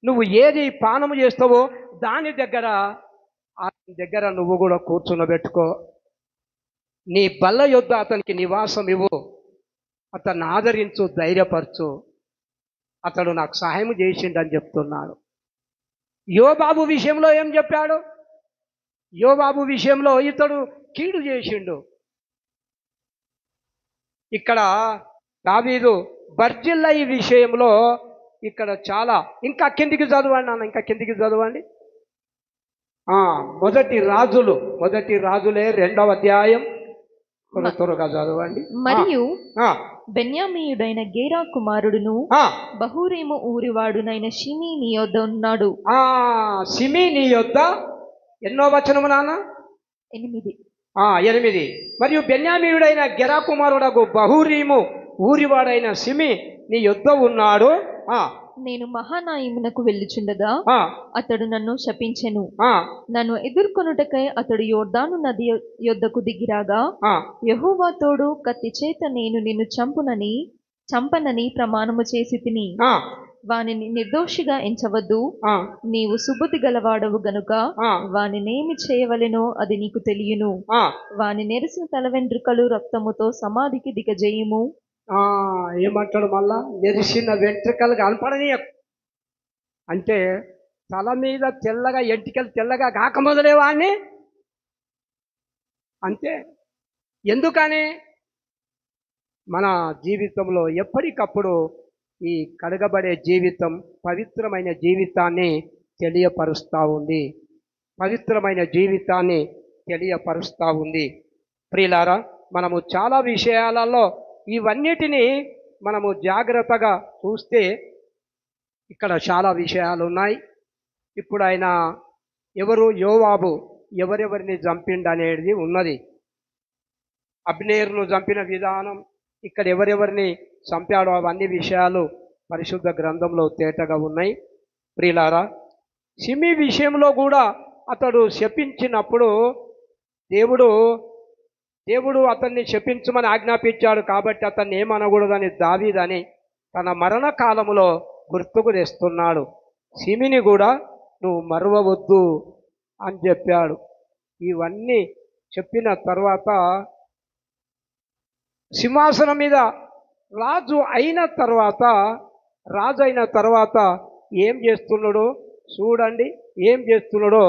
నువ్వు ఏది పానము చేస్తావో దాని దగ్గర నువ్వు కూడా కూర్చునబెట్టుకో. నీ బల్ల యొద్ద అతనికి నివాసం ఇవ్వు, అతన్ని ఆదరించు, ధైర్యపరచు. అతడు నాకు సహాయం చేసిండని చెప్తున్నాడు. యోబాబు విషయంలో ఏం చెప్పాడు? యోబాబు విషయంలో ఇతడు కీడు చేసిండు. ఇక్కడ దావీదు బర్జిల్లై విషయంలో ఇక్కడ చాలా, ఇంకా కిందికి చదవండి నాన్న, ఇంకా కిందికి చదవండి. మొదటి రాజులే 2వ అధ్యాయం త్వరగా చదవండి. మరియు బెన్యామీయుడైన గేరా కుమారుడును బహూరీము ఊరివాడునైన షిమీ నీ యొద్ద ఉన్నాడు. షిమీ నీ యొద్ద, ఎన్నో వచనము నాన్న? 8. మరియు బెన్యామీయుడైన గెరా కుమారుడగు బహూరీము ఊరివాడైన షిమీ నీ యొద్ద ఉన్నాడు. నేను మహానాయిమునకు వెళ్ళుచుండగా అతడు నన్ను శపించెను. నన్ను ఎదుర్కొనుటకై అతడు యోర్దాను నది యొద్దకు దిగిరాగా యెహోవా తోడు, కత్తి చేత నేను నిన్ను చంపనని ప్రమాణము చేసి తిని, వానిని నిర్దోషిగా ఎంచవద్దు, నీవు సుబుద్ధి గలవాడవు గనుక వానినేమి చేయవలెనో అది నీకు తెలియను. వాని నెరిసిన తల వెంట్రుకలు రక్తముతో సమాధికి దిగజేయుము. ఏమంటాడు మళ్ళా? నెరిసిన వెంట్రుకలు కనపడని, అంటే తల మీద తెల్లగా ఎంటికలు తెల్లగా కాక మొదలేవాన్ని. అంతే. ఎందుకని? మన జీవితంలో ఎప్పటికప్పుడు ఈ కడగబడే జీవితం పవిత్రమైన జీవితాన్ని తెలియపరుస్తూ ఉంది. పవిత్రమైన జీవితాన్ని తెలియపరుస్తూ ఉంది. ప్రియులారా, మనము చాలా విషయాలలో ఇవన్నిటినీ మనము జాగ్రత్తగా చూస్తే ఇక్కడ చాలా విషయాలు ఉన్నాయి. ఇప్పుడు ఆయన యోవాబు ఎవరెవరిని చంపిండనేది ఉన్నది. అబ్నేరును చంపిన విధానం, ఇక్కడ ఎవరెవరిని చంపాడో అవన్నీ విషయాలు పరిశుద్ధ గ్రంథంలో తేటగా ఉన్నాయి. ప్రియులారా, షిమీ విషయంలో కూడా అతడు శపించినప్పుడు దేవుడు అతన్ని శపించమని ఆజ్ఞాపించాడు. కాబట్టి అతన్ని ఏమనకూడదని దావీదని తన మరణ కాలములో గుర్తుకు తెస్తున్నాడు. షిమీని కూడా నువ్వు మరువవద్దు అని చెప్పాడు. ఇవన్నీ చెప్పిన తర్వాత సింహాసనం మీద రాజు అయిన తర్వాత ఏం చేస్తున్నాడో చూడండి. ఏం చేస్తున్నాడో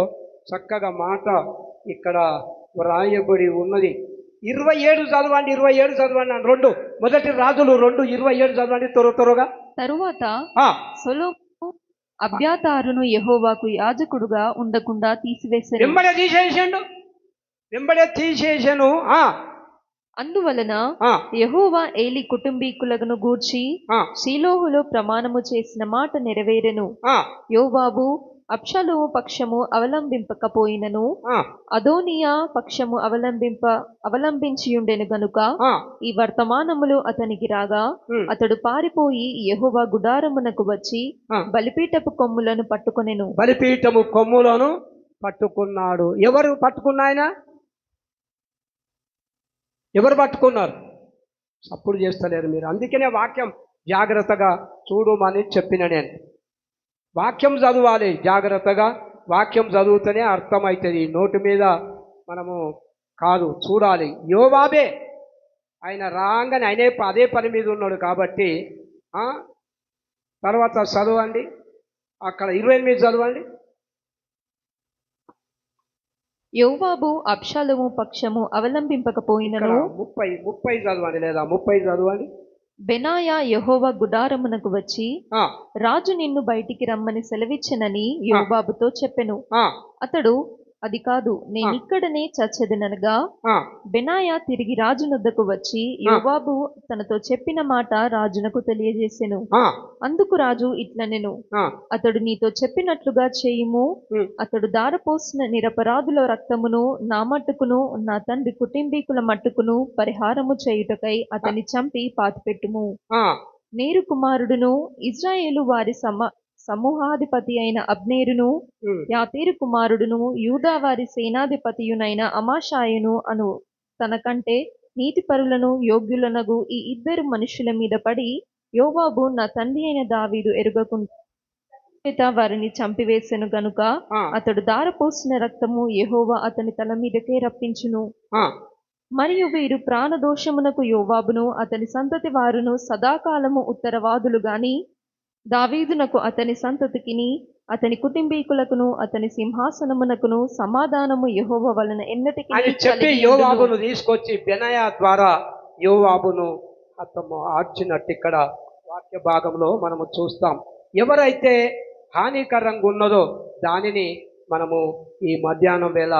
చక్కగా మాట ఇక్కడ వ్రాయబడి ఉన్నది. 27 చదవండి. 27 చదవండి. 2 మొదటి రాజులు 2:27 చదవండి త్వరగా. తరువాత సొలొమోను అబ్యాతారును యెహోవాకు యాజకుడుగా ఉండకుండా తీసివేశాడు. వెంబడే తీసేశాను. అందువలన యెహోవా ఏలి కుటుంబీకులను గూర్చి షీలోహులో ప్రమాణము చేసిన మాట నెరవేరెను. యోవాబు అబ్షాలోము పక్షము అవలంబింపకపోయినను అదోనియా పక్షము అవలంబించియుండెను గనుక ఈ వర్తమానములు అతనికి రాగా అతడు పారిపోయి యెహోవా గుడారమునకు వచ్చి బలిపీఠపు కొమ్ములను పట్టుకొనెను. బలిపీఠము కొమ్ములను పట్టుకున్నాడు. ఎవరు పట్టుకున్నాయన? ఎవరు పట్టుకున్నారు? సప్పుడు చేస్తలేరు మీరు. అందుకనే వాక్యం జాగ్రత్తగా చూడమని చెప్పిన నేను. వాక్యం చదవాలి జాగ్రత్తగా. వాక్యం చదువుతూనే అర్థమవుతుంది. నోటి మీద మనము కాదు, చూడాలి. యోవాబే ఆయన రాగానే ఆయనే అదే పని మీద ఉన్నాడు కాబట్టి తర్వాత చదవండి, అక్కడ 28 చదవండి. యోవాబు అబ్షాలోము పక్షము అవలంబింపకపోయినను 30 చదవండి, లేదా 30 చదవండి. బెనాయా యెహోవా గుడారమునకు వచ్చి రాజు నిన్ను బయటికి రమ్మని సెలవిచ్చెనని యోవాబుతో చెప్పెను. అతడు అది కాదు, నేనిక్కడనే చచ్చెదనగా బెనాయా తిరిగి రాజునొద్దకు వచ్చి యోవాబు తనతో చెప్పిన మాట రాజునకు తెలియజేసెను. అందుకు రాజు ఇట్లనెను, అతడు నీతో చెప్పినట్లుగా చేయుము. అతడు దారపోసిన నిరపరాధుల రక్తమును నా మట్టుకును నా తండ్రి కుటుంబీకుల మట్టుకును పరిహారము చేయుటకై అతని చంపి పాతిపెట్టుము. నేరు కుమారుడును ఇశ్రాయేలు వారి సమూహాధిపతి అయిన అబ్నేరును, యాతీరు కుమారుడును, యూదా వారి సేనాధిపతియునైన అమాషాయును అను తనకంటే నీతిపరులను యోగ్యులనగు ఈ 2 మనుషుల మీద పడి యోవాబు నా తండ్రి అయిన దావీదు ఎరుగకుండా వారిని చంపివేసెను గనుక అతడు దారపోసిన రక్తము యెహోవా అతని తల మీదకే రప్పించును. మరియు వీరు ప్రాణదోషమునకు యోవాబును అతని సంతతి వారును సదాకాలము ఉత్తరవాదులు గాని దావీదునకు అతని సంతతికిని అతని కుటుంబీకులకును అతని సింహాసనమునకును సమాధానము యెహోవా వలన ఎన్నటికీ అని చెప్పి యోవాబును తీసుకొచ్చి బెనాయా ద్వారా యోవాబును అతము ఆర్చినట్టు ఇక్కడ వాక్య భాగంలో మనము చూస్తాం. ఎవరైతే హానికరంగా ఉన్నదో దానిని మనము ఈ మధ్యాహ్నం వేళ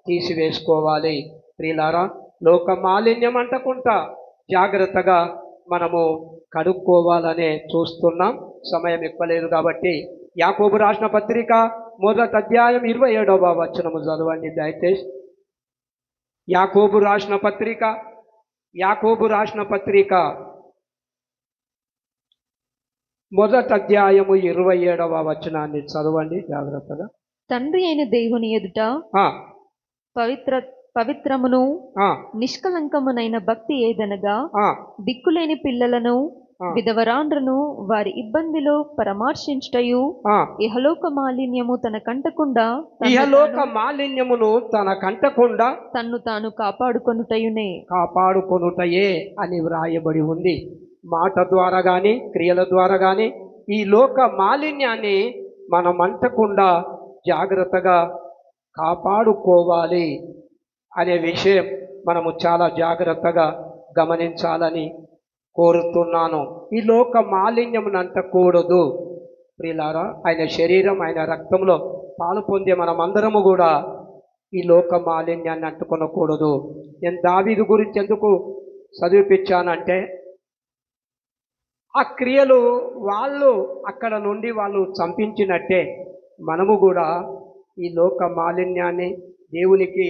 తీసివేసుకోవాలి. ప్రియులారా, లోక మాలిన్యం అంటకుండా జాగ్రత్తగా మనము కడుక్కోవాలనే చూస్తున్నాం. సమయం ఎక్కువ లేదు కాబట్టి యాకోబు రాసిన పత్రిక 1వ అధ్యాయం 27వ వచనము చదవండి దయచేసి. యాకోబు రాసిన పత్రిక 1వ అధ్యాయము 27వ వచనాన్ని చదవండి జాగ్రత్తగా. తండ్రి అయిన దేవుని ఎదుట పవిత్రమును నిష్కలంకమునైన భక్తి ఏదనగా దిక్కులేని పిల్లలను విధవరాండ్రను వారి ఇబ్బందిలో పరామర్శించుటయు ఇహలోక మాలిన్యము తన కంటకుండా తన్ను తాను కాపాడుకొనుటయే అని వ్రాయబడి ఉంది. మాట ద్వారా గాని క్రియల ద్వారా గాని ఈ లోక మాలిన్యాన్ని మనం అంటకుండా జాగ్రత్తగా కాపాడుకోవాలి అనే విషయం మనము చాలా జాగ్రత్తగా గమనించాలని కోరుతున్నాను. ఈ లోక మాలిన్యమును అంటకూడదు. ప్రియులారా, ఆయన శరీరం ఆయన రక్తంలో పాలు పొందే మనమందరము కూడా ఈ లోక మాలిన్యాన్ని అంటుకొనకూడదు. నేను దావీదు గురించి ఎందుకు చదివిపించానంటే ఆ క్రియలు వాళ్ళు అక్కడ నుండి వాళ్ళు చంపించినట్టే మనము కూడా ఈ లోక మాలిన్యాన్ని, దేవునికి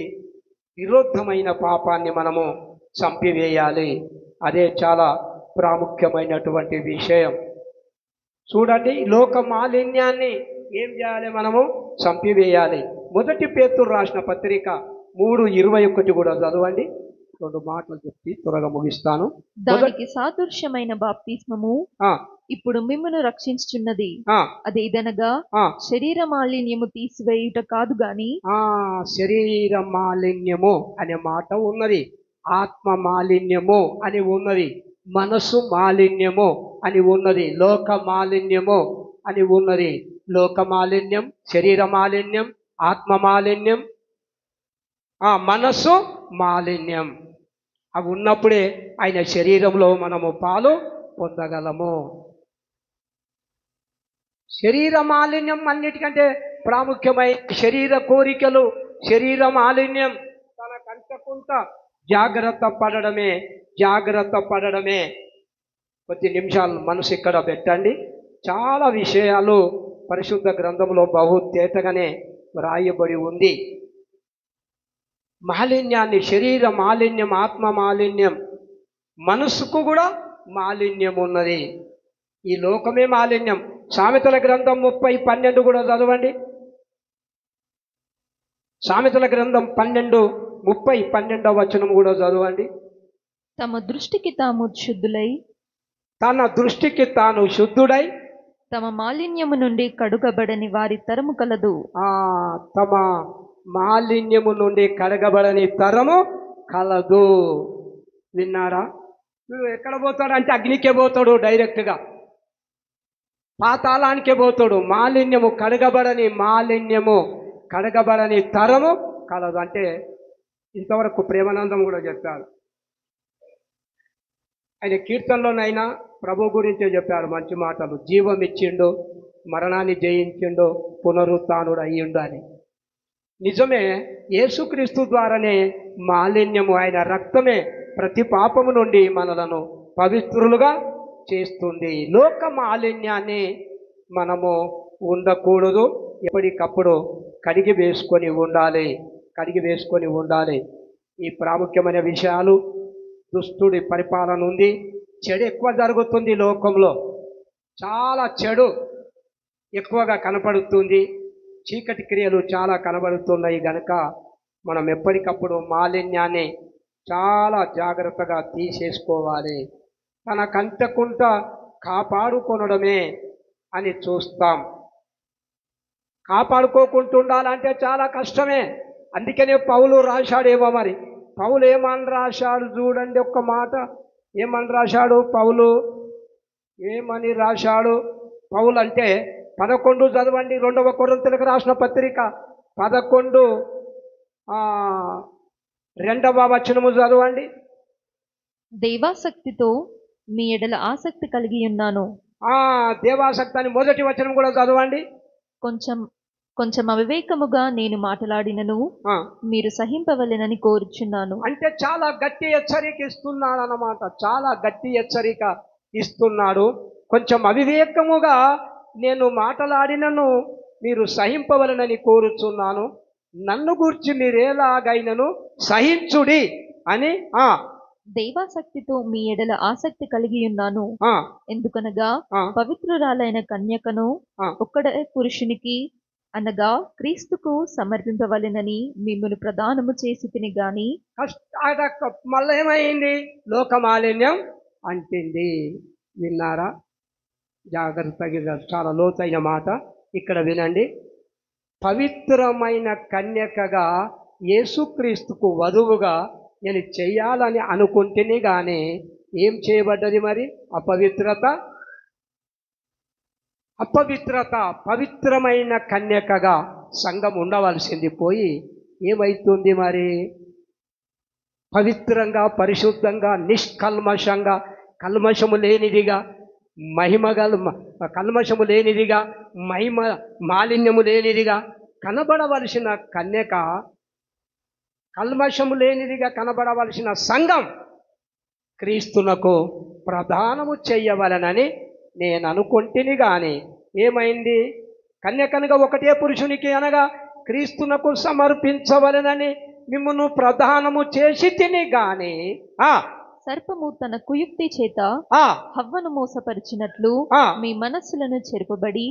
విరుద్ధమైన పాపాన్ని మనము చంపివేయాలి. అదే చాలా ప్రాముఖ్యమైనటువంటి విషయం. చూడండి, లోక మాలిన్యాన్ని ఏం చేయాలి? మనము చంపివేయాలి. 1 పేతురు రాసిన పత్రిక 3:21 కూడా చదవండి. 2 మాటలు చెప్పి త్వరగా ముగిస్తాను. దానికి సాదృశ్యమైన బాప్తిస్మము ఇప్పుడు మిమ్మల్ని రక్షించుచున్నది. అదేదనగా శరీర మాలిన్యము తీసివేయుట కాదు గాని. శరీర మాలిన్యము అనే మాట ఉన్నది, ఆత్మ మాలిన్యము అని ఉన్నది, మనసు మాలిన్యము అని ఉన్నది, లోక మాలిన్యము అని ఉన్నది. లోక మాలిన్యం, శరీర మాలిన్యం, ఆత్మ మాలిన్యం, మనసు మాలిన్యం అవి ఉన్నప్పుడే ఆయన శరీరంలో మనము పాలు పొందగలము. శరీర మాలిన్యం అన్నిటికంటే ప్రాముఖ్యమైన శరీర కోరికలు, శరీర మాలిన్యం తనకంటకుండా జాగ్రత్త పడడమే. కొద్ది నిమిషాలు మనసు ఇక్కడ పెట్టండి. చాలా విషయాలు పరిశుద్ధ గ్రంథంలో బహు తేటగానే వ్రాయబడి ఉంది. మాలిన్యాన్ని, శరీర మాలిన్యం, ఆత్మ మాలిన్యం, మనసుకు కూడా మాలిన్యం ఉన్నది. ఈ లోకమే మాలిన్యం. సామెతల గ్రంథం 30:12 కూడా చదవండి. సామెతల గ్రంథం 12:30-12 వచనం కూడా చదవండి. తన దృష్టికి తాను శుద్ధుడై తమ మాలిన్యము నుండి కడుగబడని వారి తరము కలదు. తమ మాలిన్యము నుండి కడగబడని తరము కలదు. విన్నారా? వీడు ఎక్కడ పోతాడు అంటే అగ్నికే పోతాడు, డైరెక్ట్గా పాతాళానికే పోతాడు. మాలిన్యము కడగబడని తరము కలదు అంటే ఇంతవరకు ప్రేమానందం కూడా చెప్పాడు. ఆయన కీర్తనలోనైనా ప్రభు గురించే చెప్పాడు మంచి మాటలు. జీవం ఇచ్చిండు, మరణాన్ని జయించిండు, పునరుత్థానుడు అయ్యిండు అని. నిజమే, యేసుక్రీస్తు ద్వారానే మాలిన్యము, ఆయన రక్తమే ప్రతి పాపము నుండి మనలను పవిత్రులుగా చేస్తుంది. లోక మాలిన్యాన్ని మనము ఉండకూడదు, ఎప్పటికప్పుడు కడిగి వేసుకొని ఉండాలి. ఈ ప్రాముఖ్యమైన విషయాలు. దుష్టుడి పరిపాలన ఉంది, చెడు ఎక్కువ జరుగుతుంది లోకంలో, చాలా చెడు ఎక్కువగా కనపడుతుంది, చీకటి క్రియలు చాలా కనబడుతున్నాయి. గనుక మనం ఎప్పటికప్పుడు మాలిన్యాన్ని చాలా జాగ్రత్తగా తీసేసుకోవాలి. తనకంటకుండా కాపాడుకొనడమే అని చూస్తాం. కాపాడుకోకుంటుండాలంటే చాలా కష్టమే. అందుకనే పౌలు రాశాడేమో మరి. పౌలు ఏమని రాశాడు చూడండి, ఒక్క మాట ఏమని రాశాడు పౌలు? పౌలు అంటే 11 చదవండి. 2వ కొరింథీయులకు రాసిన పత్రిక 11:2 చదవండి. దేవాసక్తితో మీ ఎడల ఆసక్తి కలిగి ఉన్నాను. దేవాసక్తి అని మొదటి వచనం కూడా చదవండి. కొంచెం అవివేకముగా నేను మాట్లాడినను మీరు సహింపవలెనని కోరుచున్నాను. అంటే చాలా గట్టి హెచ్చరిక ఇస్తున్నాడు అన్నమాట. చాలా గట్టి హెచ్చరిక ఇస్తున్నాడు. కొంచెం అవివేకముగా నేను మాట్లాడినను మీరు సహింపవలెనని కోరుచున్నాను. నన్ను గూర్చి మీరేలాగైనను సహించుడి అని. దైవాసక్తితో మీ ఎడల ఆసక్తి కలిగి ఉన్నాను. ఎందుకనగా పవిత్రురాలైన కన్యకను ఒక్కడే పురుషునికి అనగా క్రీస్తుకు సమర్పింపవలెనని మిమ్మల్ని ప్రదానము చేసి తిని గాని మళ్ళీ ఏమైంది? లోకమాలిన్యం అంటింది. విన్నారా? జాగ్రత్తగా, చాలా లోతైన మాట ఇక్కడ వినండి. పవిత్రమైన కన్యకగా యేసుక్రీస్తుకు వధువుగా నేను చెయ్యాలని అనుకుంటేనే కానీ ఏం చేయబడ్డది మరి? అపవిత్రత. పవిత్రమైన కన్యకగా సంఘం ఉండవలసింది పోయి ఏమైతుంది మరి? పవిత్రంగా, పరిశుద్ధంగా, నిష్కల్మషంగా, కల్మషము లేనిదిగా, కల్మషము లేనిదిగా, మాలిన్యము లేనిదిగా కనబడవలసిన కన్యక, కల్మషము లేనిదిగా కనబడవలసిన సంఘం క్రీస్తునకు ప్రదానము చెయ్యవలనని నేను అనుకుంటుని గాని ఏమైంది? కన్యకనుగా ఒకటే పురుషునికి అనగా క్రీస్తునకు సమర్పించవలనని మిమ్మును ప్రదానము చేసి తిని గాని సర్పము తన కుయుక్తి చేత హవ్వను మోసపరిచినట్లు మీ మనస్సులను చెరుపబడి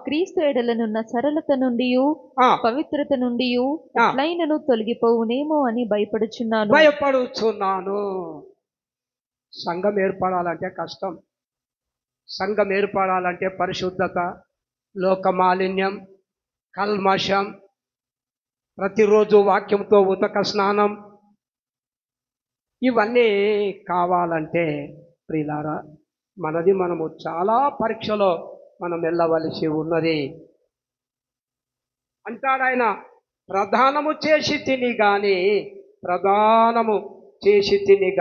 క్రీస్తు ఎడలనున్న సరళత నుండి పవిత్రత నుండి ఎట్లైనను తొలగిపోవునేమో అని భయపడుచున్నాను. సంఘం ఏర్పడాలంటే కష్టం. సంఘం ఏర్పడాలంటే పరిశుద్ధత, లోకమాలిన్యం, కల్మషం, ప్రతిరోజు వాక్యంతో ఉతక స్నానం, ఇవన్నీ కావాలంటే ప్రియులారా మనము చాలా పరీక్షలో మనం వెళ్ళవలసి ఉన్నది. అంటాడాయన ప్రదానము చేసి తిని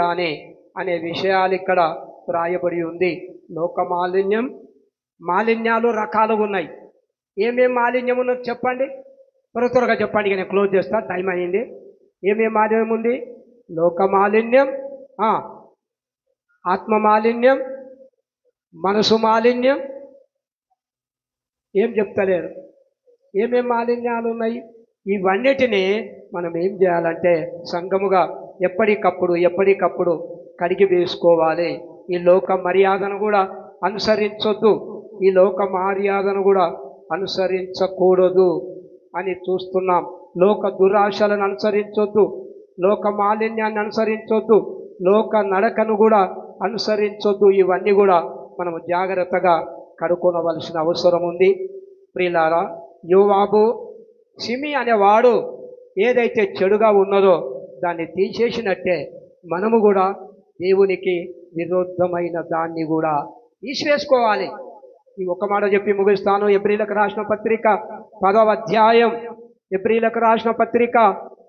గాని అనే విషయాలు ఇక్కడ రాయబడి ఉంది. మాలిన్యాలు రకాలు ఉన్నాయి. ఏమేం మాలిన్యం ఉన్నది చెప్పండి, త్వరగా చెప్పండి. నేను క్లోజ్ చేస్తా, టైం అయింది. ఏమేం మాలిన్యం ఉంది? లోక మాలిన్యం, ఆత్మ మాలిన్యం, మనసు మాలిన్యం, ఏం చెప్తలేరు. ఏమేం మాలిన్యాలు ఉన్నాయి? ఇవన్నిటినీ మనం ఏం చేయాలంటే సంఘముగా ఎప్పటికప్పుడు కడిగి వేసుకోవాలి. ఈ లోక మర్యాదను కూడా అనుసరించకూడదు అని చూస్తున్నాం. లోక దురాశలను అనుసరించొద్దు, లోక మాలిన్యాన్ని అనుసరించొద్దు, లోక నడకను కూడా అనుసరించొద్దు. ఇవన్నీ కూడా మనము జాగ్రత్తగా కడుక్కొనవలసిన అవసరం ఉంది. ప్రియులారా, యోవాబు, షిమి అనేవాడు ఏదైతే చెడుగా ఉన్నదో దాన్ని తీసేసినట్టే మనము కూడా దేవునికి విరుద్ధమైన దాన్ని కూడా తీసివేసుకోవాలి. ఈ ఒక్క మాట చెప్పి ముగిస్తాను. ఎబ్రీలకు రాసిన పత్రిక 10వ అధ్యాయం, ఎబ్రీలకు రాసిన పత్రిక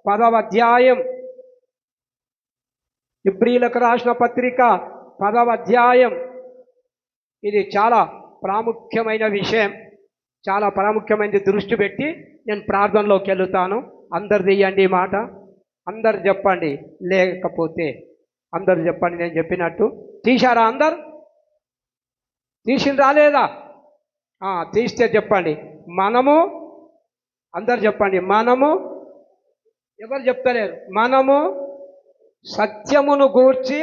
10వ అధ్యాయం, ఎబ్రీలకు రాసిన పత్రిక 10వ అధ్యాయం. ఇది చాలా ప్రాముఖ్యమైన విషయం, చాలా ప్రాముఖ్యమైన దృష్టి పెట్టి నేను ప్రార్థనలోకి వెళ్తాను. అందరు తీయండి ఈ మాట, అందరు చెప్పండి, లేకపోతే అందరు చెప్పండి. నేను చెప్పినట్టు తీశారా? అందరు తీసిండ్రా లేదా? తీస్తే చెప్పండి. మనము, అందరు చెప్పండి, మనము, ఎవరు చెప్తలేరు, మనము సత్యమును గూర్చి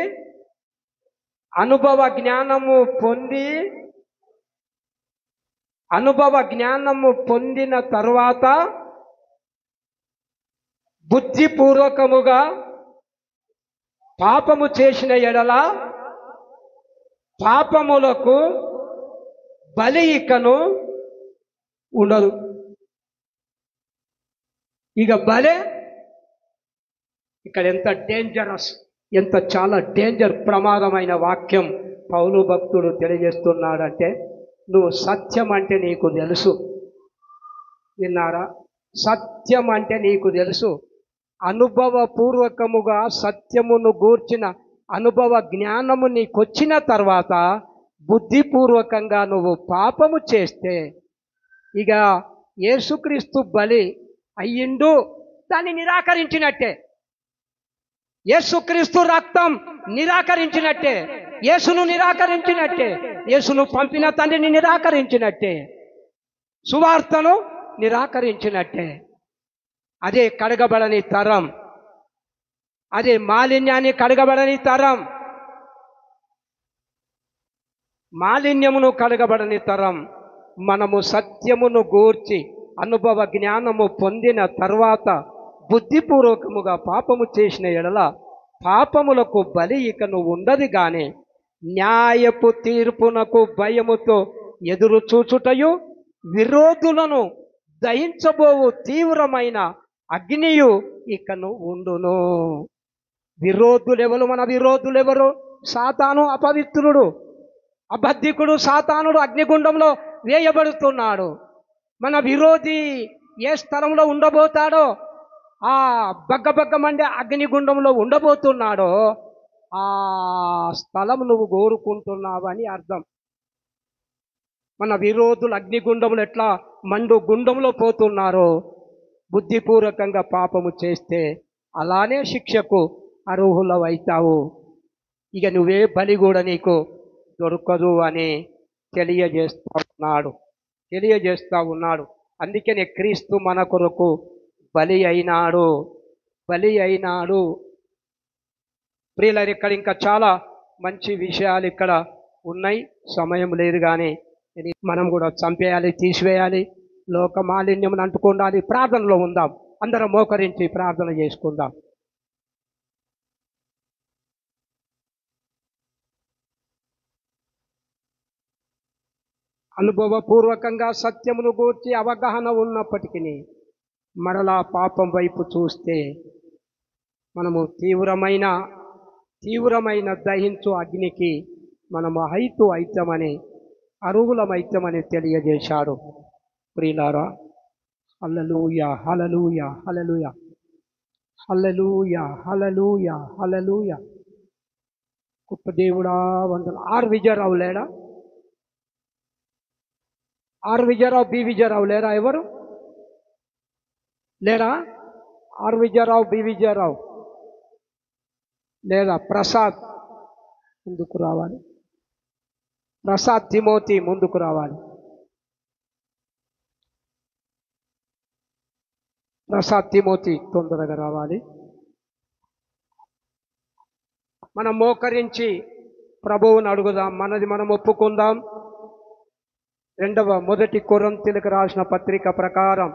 అనుభవ జ్ఞానము పొందిన తరువాత బుద్ధిపూర్వకముగా పాపము చేసిన ఎడల పాపములకు బలి ఇకను ఉండదు. ఇక బలే ఇక్కడ ఎంత డేంజరస్, ఎంత చాలా డేంజర్, ప్రమాదమైన వాక్యం పౌలు భక్తుడు తెలియజేస్తున్నాడంటే, నువ్వు సత్యం అంటే నీకు తెలుసు. విన్నారా? సత్యం అంటే నీకు తెలుసు. అనుభవపూర్వకముగా సత్యమును గూర్చిన అనుభవ జ్ఞానము నీకొచ్చిన తర్వాత బుద్ధిపూర్వకంగా నువ్వు పాపము చేస్తే ఇక యేసుక్రీస్తు బలి అయ్యిండు, దాన్ని నిరాకరించినట్టే. యేసుక్రీస్తు రక్తం నిరాకరించినట్టే, యేసును నిరాకరించినట్టే, యేసును పంపిన తండ్రిని నిరాకరించినట్టే, సువార్తను నిరాకరించినట్టే. అదే కడగబడని తరం, అదే మాలిన్యాన్ని కడగబడని తరం, మాలిన్యమును కడగబడని తరం. మనము సత్యమును గూర్చి అనుభవ జ్ఞానము పొందిన తర్వాత బుద్ధిపూర్వకముగా పాపము చేసిన ఎడల పాపములకు బలి ఇకను ఉండదు గాని న్యాయపు తీర్పునకు భయముతో ఎదురు చూచుటయు విరోధులను దహించబోవు తీవ్రమైన అగ్నియు ఇకను ఉండును. విరోధులెవరు? మన విరోధులెవరు? సాతాను, అపవిత్రుడు, అబద్ధికుడు సాతానుడు అగ్నిగుండంలో వేయబడుతున్నాడు. మన విరోధి ఏ స్థలంలో ఉండబోతాడో, ఆ బగ్గబగ్గమండే అగ్నిగుండంలో ఉండబోతున్నాడో ఆ స్థలం నువ్వు కోరుకుంటున్నావని అర్థం. మన విరోధులు అగ్నిగుండంలో ఎట్లా మండు గుండంలో పోతున్నారో, బుద్ధిపూర్వకంగా పాపము చేస్తే అలానే శిక్షకు అర్హులవైతావు. ఇక నువ్వే బలి కూడా నీకు దొరకదు అని తెలియజేస్తా ఉన్నాడు. అందుకనే క్రీస్తు మన కొరకు బలి అయినాడు. ప్రియులారా, ఇక్కడ ఇంకా చాలా మంచి విషయాలు ఇక్కడ ఉన్నాయి, సమయం లేదు. కానీ మనం కూడా చంపేయాలి, తీసివేయాలి, లోక మాలిన్యం అంటుకుండాలి. ప్రార్థనలో ఉందాం, అందరం మోకరించి ప్రార్థన చేసుకుందాం. అనుభవపూర్వకంగా సత్యమును గూర్చి అవగాహన ఉన్నప్పటికీ మరలా పాపం వైపు చూస్తే మనము తీవ్రమైన దహించు అగ్నికి మనము అర్హులమైతామని తెలియజేశాడు. ప్రియులారా, హల్లెలూయా, హల్లెలూయా, హల్లెలూయా, హల్లెలూయా, హల్లెలూయా, హల్లెలూయా. గొప్ప దేవుడా వందలు. ఆర్ విజయరావు లేడా? ఆర్ విజయరావు, బి విజయరావు లేరా? ఎవరు లేరా? ఆర్ విజయరావు, బి విజయరావు లేదా? ప్రసాద్ ముందుకు రావాలి. ప్రసాద్ తిమోతి ముందుకు రావాలి. ప్రసాద్ తిమోతి తొందరగా రావాలి. మనం మోకరించి ప్రభువుని అడుగుదాం, మనది మనం ఒప్పుకుందాం. 2వ మొదటి కొరింథీయులకు రాసిన పత్రిక ప్రకారం